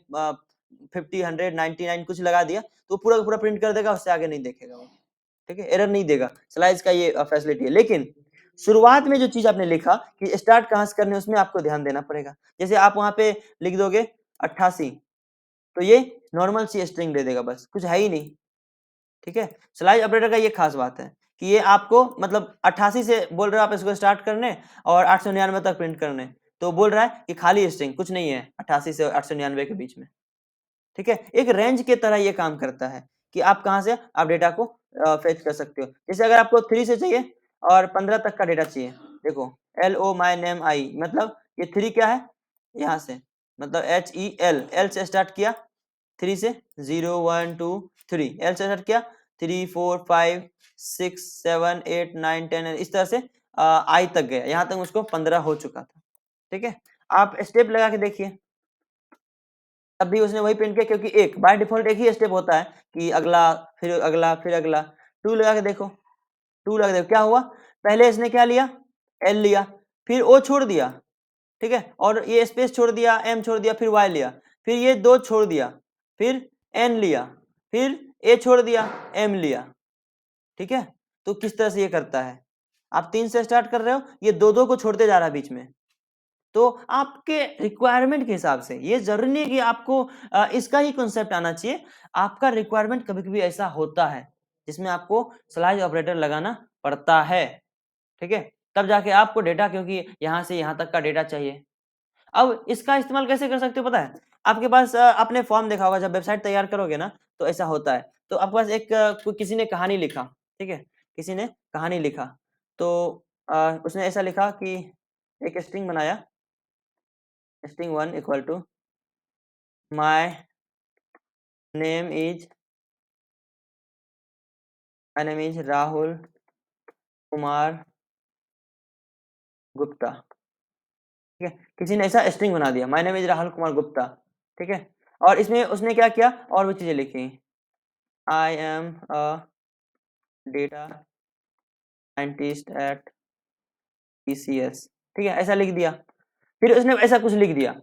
50, 100, 99 कुछ लगा दिया, तो पूरा का पूरा प्रिंट कर देगा, उससे आगे नहीं देखेगा वो। ठीक है, एरर नहीं देगा, स्लाइस का ये फैसिलिटी है। लेकिन शुरुआत में जो चीज आपने लिखा कि स्टार्ट कहां से करने, उसमें आपको ध्यान देना पड़ेगा। जैसे आप वहां पे लिख दोगे 88, तो ये नॉर्मल सी स्ट्रिंग दे देगा, बस कुछ है ही नहीं। ठीक है, स्लाइस ऑपरेटर का ये खास बात है कि ये आपको मतलब 88 से बोल रहे हो आप इसको स्टार्ट करने, और 899 तक प्रिंट करने, तो बोल रहा है कि खाली स्ट्रिंग कुछ नहीं है 88 से 899 के बीच में। ठीक है, एक रेंज के तरह ये काम करता है कि आप कहां से आप डेटा को फेच कर सकते हो। जैसे अगर आपको 3 से चाहिए और 15 तक का डेटा चाहिए, देखो L O my name I, मतलब ये 3 क्या है, यहाँ से मतलब एच ई एल, एल से स्टार्ट किया, 3 से 0 1 2 3, एल से स्टार्ट किया, 3 4 5 6 7 8 9 10, इस तरह से आई तक गया, यहाँ तक उसको 15 हो चुका था। ठीक है, आप स्टेप लगा के देखिए, तब भी उसने वही प्रिंट किया, क्योंकि एक बाय डिफॉल्ट एक ही स्टेप होता है कि अगला, फिर अगला, फिर अगला। टू लगा के देखो, टू लगा के देखो क्या हुआ, पहले इसने क्या लिया, एल लिया, फिर ओ छोड़ दिया। ठीक है, और ये स्पेस छोड़ दिया, एम छोड़ दिया, फिर वाई लिया, फिर ये दो छोड़ दिया, फिर एन लिया, फिर ए छोड़ दिया, एम लिया। ठीक है, तो किस तरह से ये करता है, आप 3 से स्टार्ट कर रहे हो, ये दो दो को छोड़ते जा रहा है बीच में। तो आपके रिक्वायरमेंट के हिसाब से, ये जरूरी नहीं है कि आपको इसका ही कॉन्सेप्ट आना चाहिए। आपका रिक्वायरमेंट कभी कभी ऐसा होता है जिसमें आपको स्लाइस ऑपरेटर लगाना पड़ता है। ठीक है, तब जाके आपको डेटा, क्योंकि यहां से यहां तक का डेटा चाहिए। अब इसका इस्तेमाल कैसे कर सकते हो पता है, आपके पास आपने फॉर्म देखा होगा, जब वेबसाइट तैयार करोगे ना, तो ऐसा होता है। तो आपके पास एक किसी ने कहानी लिखा, ठीक है, किसी ने कहानी लिखा, तो उसने ऐसा लिखा कि एक स्ट्रिंग बनाया, string 1 equal to my name is my name is Rahul Kumar Gupta. ठीक है, किसी ने ऐसा स्ट्रिंग बना दिया, my name is Rahul Kumar Gupta. ठीक है, और इसमें उसने क्या किया, और भी चीजें लिखी, I am a data scientist at PCS. ठीक है, ऐसा लिख दिया, फिर उसने ऐसा कुछ लिख दिया।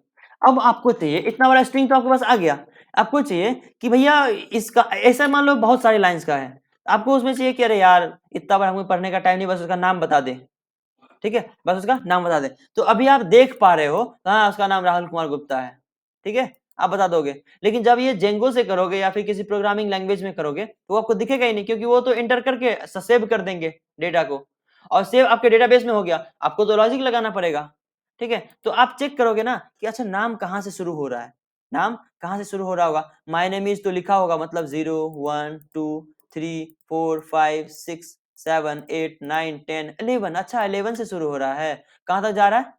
अब आपको चाहिए, इतना बड़ा स्ट्रिंग तो आपके पास आ गया, आपको चाहिए कि भैया इसका ऐसा मान लो बहुत सारी लाइंस का है, आपको उसमें चाहिए कि अरे यार इतना बड़ा हमें पढ़ने का टाइम नहीं, बस उसका नाम बता दे। ठीक है, बस उसका नाम बता दे, तो अभी आप देख पा रहे हो, हाँ उसका नाम राहुल कुमार गुप्ता है। ठीक है, आप बता दोगे। लेकिन जब ये जेंगो से करोगे या फिर किसी प्रोग्रामिंग लैंग्वेज में करोगे, तो वो आपको दिखेगा ही नहीं, क्योंकि वो तो इंटर करके सेव कर देंगे डेटा को, और सेव आपके डेटाबेस में हो गया, आपको तो लॉजिक लगाना पड़ेगा। ठीक है, तो आप चेक करोगे ना कि अच्छा नाम कहाँ से शुरू हो रहा है, नाम कहाँ से शुरू हो रहा होगा, माय नेम इज तो लिखा होगा, मतलब 0 1 2 3 4 5 6 7 8 9 10 11, अच्छा 11 से शुरू हो रहा है, कहाँ तक जा रहा है,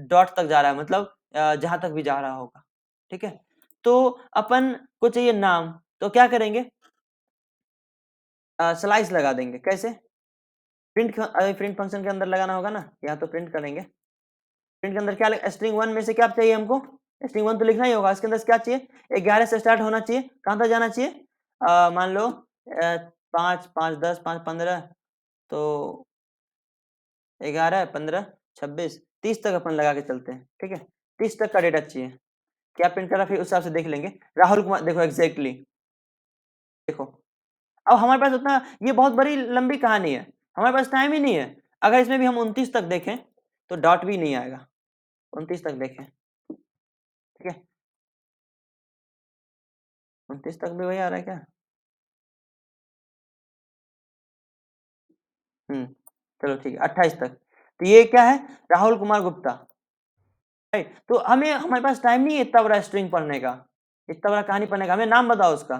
डॉट तक जा रहा है, मतलब जहां तक भी जा रहा होगा। ठीक है, तो अपन को चाहिए नाम, तो क्या करेंगे, स्लाइस लगा देंगे, कैसे, प्रिंट प्रिंट फंक्शन के अंदर लगाना होगा ना, यहाँ तो प्रिंट करेंगे, प्रिंट के अंदर क्या, स्ट्रिंग 1 में से क्या चाहिए हमको, स्ट्रिंग 1 तो लिखना ही होगा, इसके अंदर क्या चाहिए, 11 से स्टार्ट होना चाहिए, कहाँ तक जाना चाहिए, मान लो 5 5 10 5 15, तो 11 15 26 30 तक अपन लगा के चलते हैं, ठीक है, 30 तक का डेटा चाहिए, क्या प्रिंट करा फिर उस हिसाब से देख लेंगे। राहुल कुमार, देखो एग्जैक्टली देखो, अब हमारे पास उतना, ये बहुत बड़ी लंबी कहानी है, हमारे पास टाइम ही नहीं है। अगर इसमें भी हम 29 तक देखें तो डॉट भी नहीं आएगा, 29 तक देखें, ठीक है, 29 तक भी वही आ रहा है क्या, चलो ठीक है 28 तक, तो ये क्या है, राहुल कुमार गुप्ता, राइट। तो हमारे पास टाइम नहीं है इतना बड़ा स्ट्रिंग पढ़ने का, इतना बड़ा कहानी पढ़ने का, हमें नाम बताओ उसका,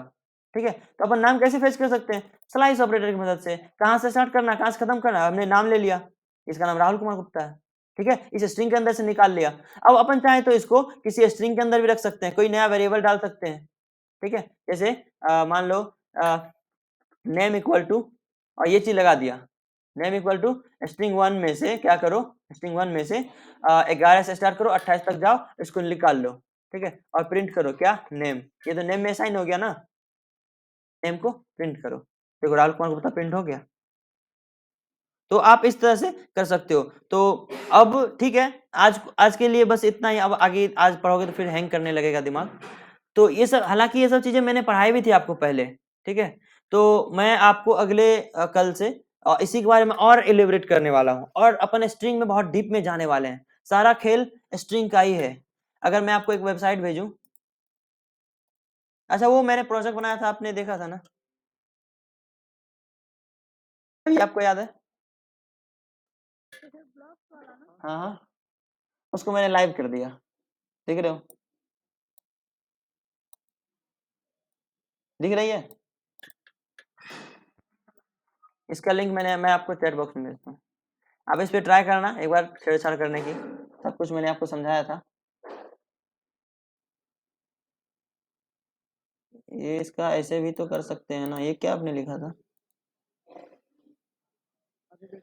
ठीक है, तो अपन नाम कैसे फेच कर सकते हैं, स्लाइस ऑपरेटर की मदद से, कहाँ से स्टार्ट करना कहाँ से खत्म करना, हमने नाम ले लिया, इसका नाम राहुल कुमार गुप्ता है, ठीक है, इस स्ट्रिंग के अंदर से निकाल लिया। अब अपन चाहे तो इसको किसी स्ट्रिंग के अंदर भी रख सकते हैं, कोई नया वेरिएबल डाल सकते हैं, ठीक है, जैसे मान लो नेम इक्वल टू, और ये चीज लगा दिया, नेम इक्वल टू स्ट्रिंग 1 में से क्या करो, स्ट्रिंग 1 में से 11 से स्टार्ट करो 28 तक जाओ, इसको निकाल लो, ठीक है, और प्रिंट करो क्या, नेम, ये तो नेम में साइन हो गया ना, नेम को प्रिंट करो, देखो राहुल कुमार गुप्ता प्रिंट हो गया। तो आप इस तरह से कर सकते हो। तो अब ठीक है, आज आज के लिए बस इतना ही, अब आगे आज पढ़ोगे तो फिर हैंग करने लगेगा दिमाग। तो ये सब, हालांकि ये सब चीजें मैंने पढ़ाई भी थी आपको पहले, ठीक है, तो मैं आपको अगले कल से इसी के बारे में और एलिब्रेट करने वाला हूँ, और अपन स्ट्रिंग में बहुत डीप में जाने वाले हैं, सारा खेल स्ट्रिंग का ही है। अगर मैं आपको एक वेबसाइट भेजूं, अच्छा वो मैंने प्रोजेक्ट बनाया था, आपने देखा था ना, ये आपको याद है, हाँ हाँ, उसको मैंने लाइव कर दिया, देख रहे हो, दिख रही है, इसका लिंक मैं आपको चैट बॉक्स में भेजता हूँ, आप इस पे ट्राई करना एक बार छेड़छाड़ करने की, सब कुछ मैंने आपको समझाया था। ये इसका ऐसे भी तो कर सकते हैं ना, ये क्या आपने लिखा था,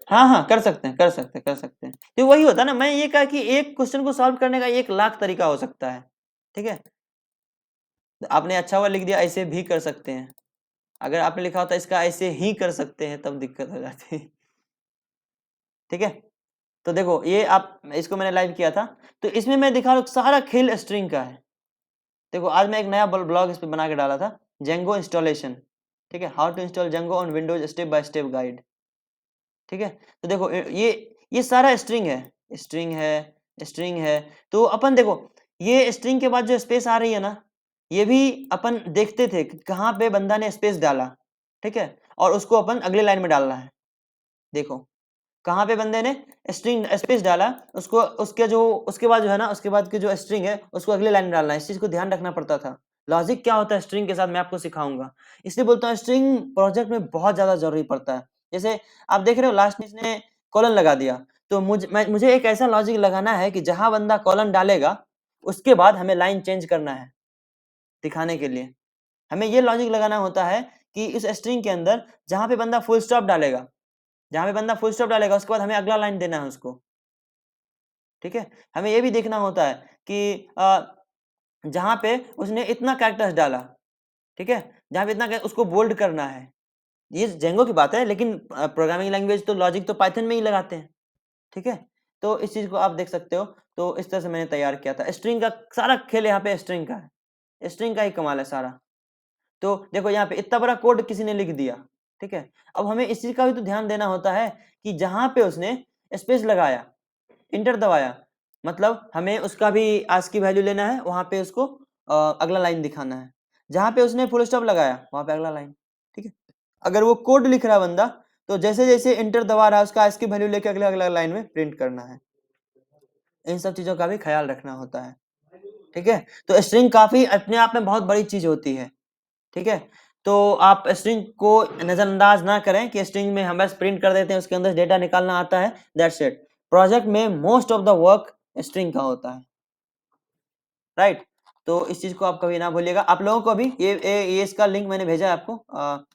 हाँ हाँ कर सकते हैं कर सकते हैं कर सकते हैं, तो वही होता है ना, मैं ये कहा कि एक क्वेश्चन को सॉल्व करने का 1 लाख तरीका हो सकता है, ठीक है, आपने अच्छा हुआ लिख दिया ऐसे भी कर सकते हैं, अगर आपने लिखा होता इसका ऐसे ही कर सकते हैं तब दिक्कत हो जाती है, ठीक है। तो देखो ये आप, इसको मैंने लाइव किया था, तो इसमें मैं दिखा रहा हूँ सारा खेल स्ट्रिंग का है। देखो आज मैं एक नया ब्लॉग इस पे बना के डाला था, जेंगो इंस्टॉलेशन, ठीक है, how to install Django on Windows step by step guide, ठीक है। तो देखो ये सारा स्ट्रिंग है, स्ट्रिंग है, स्ट्रिंग है। तो अपन देखो, ये स्ट्रिंग के बाद जो स्पेस आ रही है ना, ये भी अपन देखते थे कि कहाँ पे बंदा ने स्पेस डाला, ठीक है, और उसको अपन अगले लाइन में डालना है। देखो कहाँ पे बंदे ने स्ट्रिंग स्पेस डाला, उसको उसके जो उसके बाद जो है ना, उसके बाद की जो स्ट्रिंग है उसको अगले लाइन में डालना है, इस चीज को ध्यान रखना पड़ता था। लॉजिक क्या होता है स्ट्रिंग के साथ मैं आपको सिखाऊंगा, इसलिए बोलता हूँ स्ट्रिंग प्रोजेक्ट में बहुत ज्यादा जरूरी पड़ता है। जैसे आप देख रहे हो लास्ट में इसने कॉलन लगा दिया, तो मुझे एक ऐसा लॉजिक लगाना है कि जहां बंदा कॉलन डालेगा उसके बाद हमें लाइन चेंज करना है दिखाने के लिए, हमें ये लॉजिक लगाना होता है कि इस स्ट्रिंग के अंदर जहां पे बंदा फुल स्टॉप डालेगा, जहां पे बंदा फुल स्टॉप डालेगा उसके बाद हमें अगला लाइन देना है उसको, ठीक है। हमें ये भी देखना होता है कि जहां पे उसने इतना कैरेक्टर्स डाला, ठीक है, जहां पे इतना उसको बोल्ड करना है, ये जेंगो की बात है, लेकिन प्रोग्रामिंग लैंग्वेज तो लॉजिक तो पाइथन में ही लगाते हैं, ठीक है। तो इस चीज को आप देख सकते हो, तो इस तरह से मैंने तैयार किया था, स्ट्रिंग का सारा खेल यहाँ पे स्ट्रिंग का है, स्ट्रिंग का ही कमाल है सारा। तो देखो यहाँ पे इतना बड़ा कोड किसी ने लिख दिया, ठीक है, अब हमें इस चीज का भी तो ध्यान देना होता है कि जहां पे उसने स्पेस लगाया, इंटर दबाया, मतलब हमें उसका भी आज की वैल्यू लेना है, वहां पे उसको अगला लाइन दिखाना है, जहां पे उसने फुल स्टॉप लगाया वहां पे अगला लाइन, ठीक है। अगर वो कोड लिख रहा है बंदा, तो जैसे जैसे इंटर दबा रहा है उसका आज की वैल्यू लेके अगले अगला लाइन में प्रिंट करना है, इन सब चीजों का भी ख्याल रखना होता है, ठीक है। तो स्ट्रिंग काफी अपने आप में बहुत बड़ी चीज होती है, ठीक है। तो आप स्ट्रिंग को नजरअंदाज ना करें कि स्ट्रिंग में हम बस प्रिंट कर देते हैं, उसके अंदर डेटा निकालना आता है, दैट्स इट। प्रोजेक्ट में most of the work string का होता है, राइट। तो इस चीज को आप कभी ना भूलिएगा। आप लोगों को भी ये इसका लिंक मैंने भेजा है आपको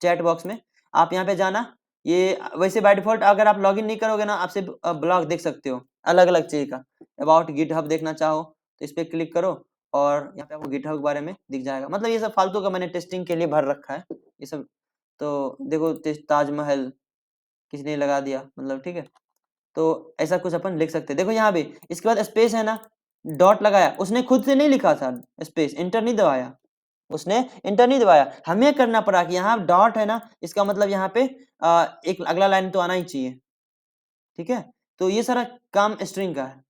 चैट बॉक्स में, आप यहाँ पे जाना। ये वैसे बाय डिफॉल्ट अगर आप लॉगिन नहीं करोगे ना, आप सिर्फ ब्लॉग देख सकते हो अलग अलग चीज का, अबाउट गिटहब देखना चाहो तो इस पे क्लिक करो और यहाँ पे आपको गिटहब के बारे में दिख जाएगा। मतलब ये सब फालतू का मैंने टेस्टिंग के लिए भर रखा है ये सब। तो देखो ताजमहल किसी ने लगा दिया, मतलब ठीक है। तो ऐसा कुछ अपन लिख सकते हैं। देखो यहाँ भी इसके बाद स्पेस है ना, डॉट लगाया, उसने खुद से नहीं लिखा था स्पेस, इंटर नहीं दबाया, उसने इंटर नहीं दबाया, हमें करना पड़ा कि यहाँ डॉट है ना, इसका मतलब यहाँ पे एक अगला लाइन तो आना ही चाहिए, ठीक है। तो ये सारा काम स्ट्रिंग का है।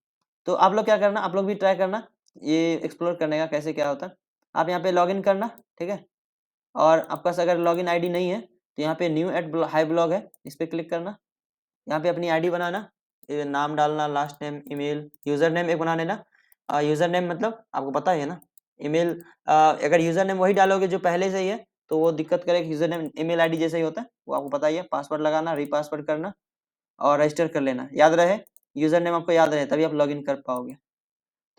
तो आप लोग क्या करना, आप लोग भी ट्राई करना ये एक्सप्लोर करने का कैसे क्या होता है। आप यहाँ पे लॉगिन करना, ठीक है। और आपके पास अगर लॉगिन आईडी नहीं है तो यहाँ पे न्यू एट हाई ब्लॉग है, इस पे क्लिक करना। यहाँ पे अपनी आईडी बनाना, नाम डालना, last name, email, user name एक बना लेना। यूजर नेम मतलब आपको पता ही है ना। ईमेल अगर यूजर नेम वही डालोगे जो पहले से ही है तो वो दिक्कत करेगा। यूजर नेम ईमेल आईडी जैसा ही होता है, वो आपको पता ही है। पासवर्ड लगाना, रीपासवर्ड करना और रजिस्टर कर लेना। याद रहे यूजर नेम आपको याद रहे तभी आप लॉगिन कर पाओगे।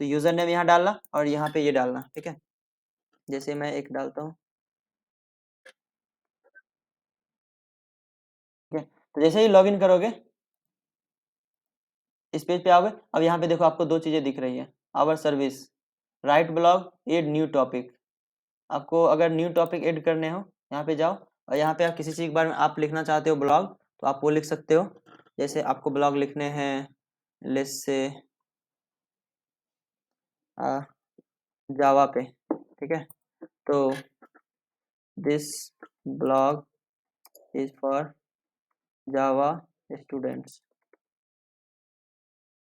तो यूजर नेम यहाँ डालना और यहाँ पे ये डालना, ठीक है। जैसे मैं एक डालता हूँ, ठीक है। तो जैसे ही लॉगिन करोगे इस पेज पे आओगे। अब यहाँ पे देखो आपको दो चीजें दिख रही है, our service, write blog, add new topic. आपको अगर न्यू टॉपिक ऐड करने हो यहाँ पे जाओ और यहाँ पे आप किसी चीज के बारे में आप लिखना चाहते हो ब्लॉग तो आप वो लिख सकते हो। जैसे आपको ब्लॉग लिखने हैं लेट्स से जावा पे, ठीक है। तो this blog is for Java students.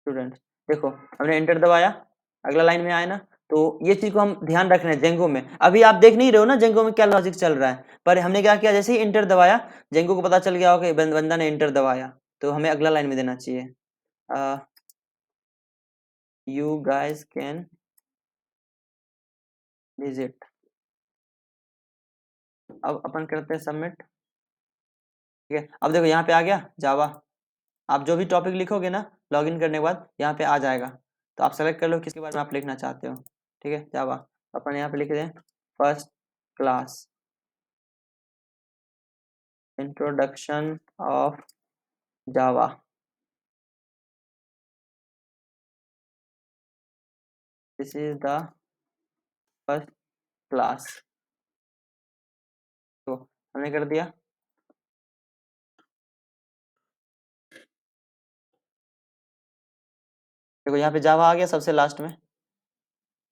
देखो हमने एंटर दबाया, अगला लाइन में आया ना। तो ये चीज को हम ध्यान रख रहे हैं जेंगो में। अभी आप देख नहीं रहे हो ना जेंगो में क्या लॉजिक चल रहा है, पर हमने क्या किया, जैसे ही एंटर दबाया जेंगो को पता चल गया होगा कि बंदा ने एंटर दबाया, तो हमें अगला लाइन में देना चाहिए यू गाइस कैन विजिट। अब अपन करते हैं सबमिट, ठीक है। अब देखो यहाँ पे आ गया जावा। आप जो भी टॉपिक लिखोगे ना लॉगिन करने के बाद यहाँ पे आ जाएगा। तो आप सेलेक्ट कर लो किसके बारे में आप लिखना चाहते हो, ठीक है। जावा अपन यहाँ पे लिख दें first class introduction of Java. This is the first class. तो हमने कर दिया। देखो यहाँ पे जावा आ गया सबसे लास्ट में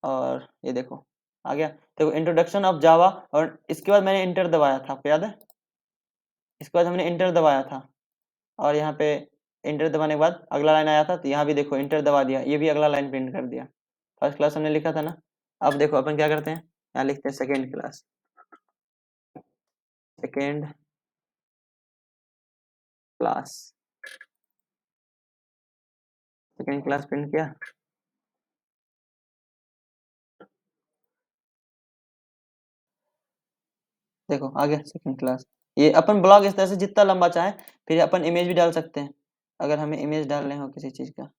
और ये देखो आ गया। देखो इंट्रोडक्शन ऑफ जावा और इसके बाद मैंने इंटर दबाया था, आपको याद है। इसके बाद हमने इंटर दबाया था और यहाँ पे इंटर दबाने के बाद अगला लाइन आया था तो यहाँ भी देखो इंटर दबा दिया, ये भी अगला लाइन प्रिंट कर दिया। फर्स्ट क्लास हमने लिखा था ना। अब देखो अपन क्या करते हैं, यहाँ लिखते हैं second class, second class, second class print किया। देखो आ गया सेकेंड क्लास। ये अपन ब्लॉग इस तरह से जितना लंबा चाहे, फिर अपन इमेज भी डाल सकते हैं अगर हमें इमेज डालने हो किसी चीज का।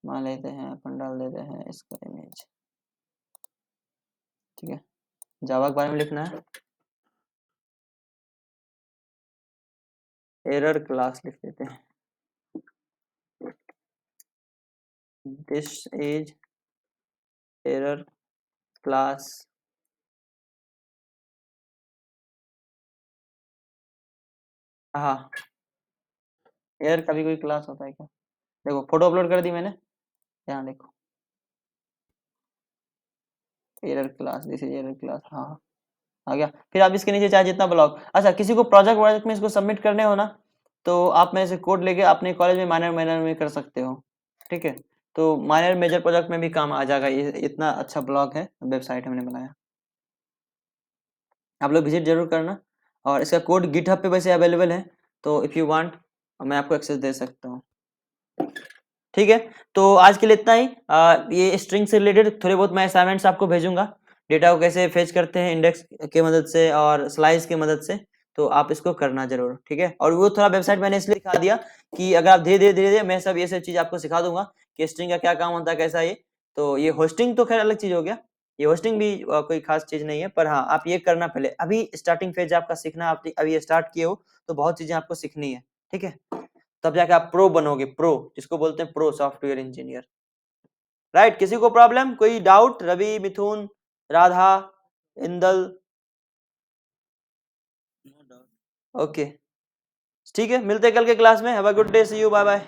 मान लेते हैं अपन डाल देते हैं इसका इमेज, ठीक है। जावा के बारे में लिखना है, एरर क्लास लिख देते हैं, दिस इज एरर क्लास। हाँ एरर का भी कोई क्लास होता है क्या। देखो फोटो अपलोड कर दी मैंने, यहाँ देखो error class, this is error class. हाँ आ गया। फिर आप इसके नीचे चाहे जितना ब्लॉक, अच्छा किसी को प्रोजेक्ट वोजेक्ट में इसको सबमिट करने हो ना तो आप में से कोड लेके अपने कॉलेज में माइनर माइनर में कर सकते हो, ठीक है। तो माइनर मेजर प्रोजेक्ट में भी काम आ जाएगा। ये इतना अच्छा ब्लॉग है, वेबसाइट हमने बनाया, आप लोग विजिट जरूर करना। और इसका कोड गिटहब पे वैसे अवेलेबल है, तो इफ़ यू वांट मैं आपको एक्सेस दे सकता हूँ, ठीक है। तो आज के लिए इतना ही। ये स्ट्रिंग से रिलेटेड थोड़े बहुत मैं असाइनमेंट्स आपको भेजूंगा, डेटा को कैसे फेच करते हैं इंडेक्स के मदद से और स्लाइस की मदद से। तो आप इसको करना जरूर, ठीक है। और वो थोड़ा वेबसाइट मैंने इसलिए दिखा दिया कि अगर आप धीरे धीरे धीरे धीरे मैं सब ये सब चीज आपको सिखा दूंगा कि स्ट्रिंग का क्या काम होता है कैसा। ये तो ये होस्टिंग तो खैर अलग चीज हो गया, ये होस्टिंग भी कोई खास चीज नहीं है, पर हाँ आप ये करना पहले, अभी स्टार्टिंग फेज आपका सीखना, आप अभी स्टार्ट किए हो तो बहुत चीजें आपको सीखनी है, ठीक है, तब जाके आप प्रो बनोगे, प्रो जिसको बोलते हैं प्रो सॉफ्टवेयर इंजीनियर। राइट, किसी को प्रॉब्लम, कोई डाउट? रवि, मिथुन, राधा, इंदल? ओके, ठीक है, मिलते हैं कल के क्लास में। Have a good day, see you, bye bye.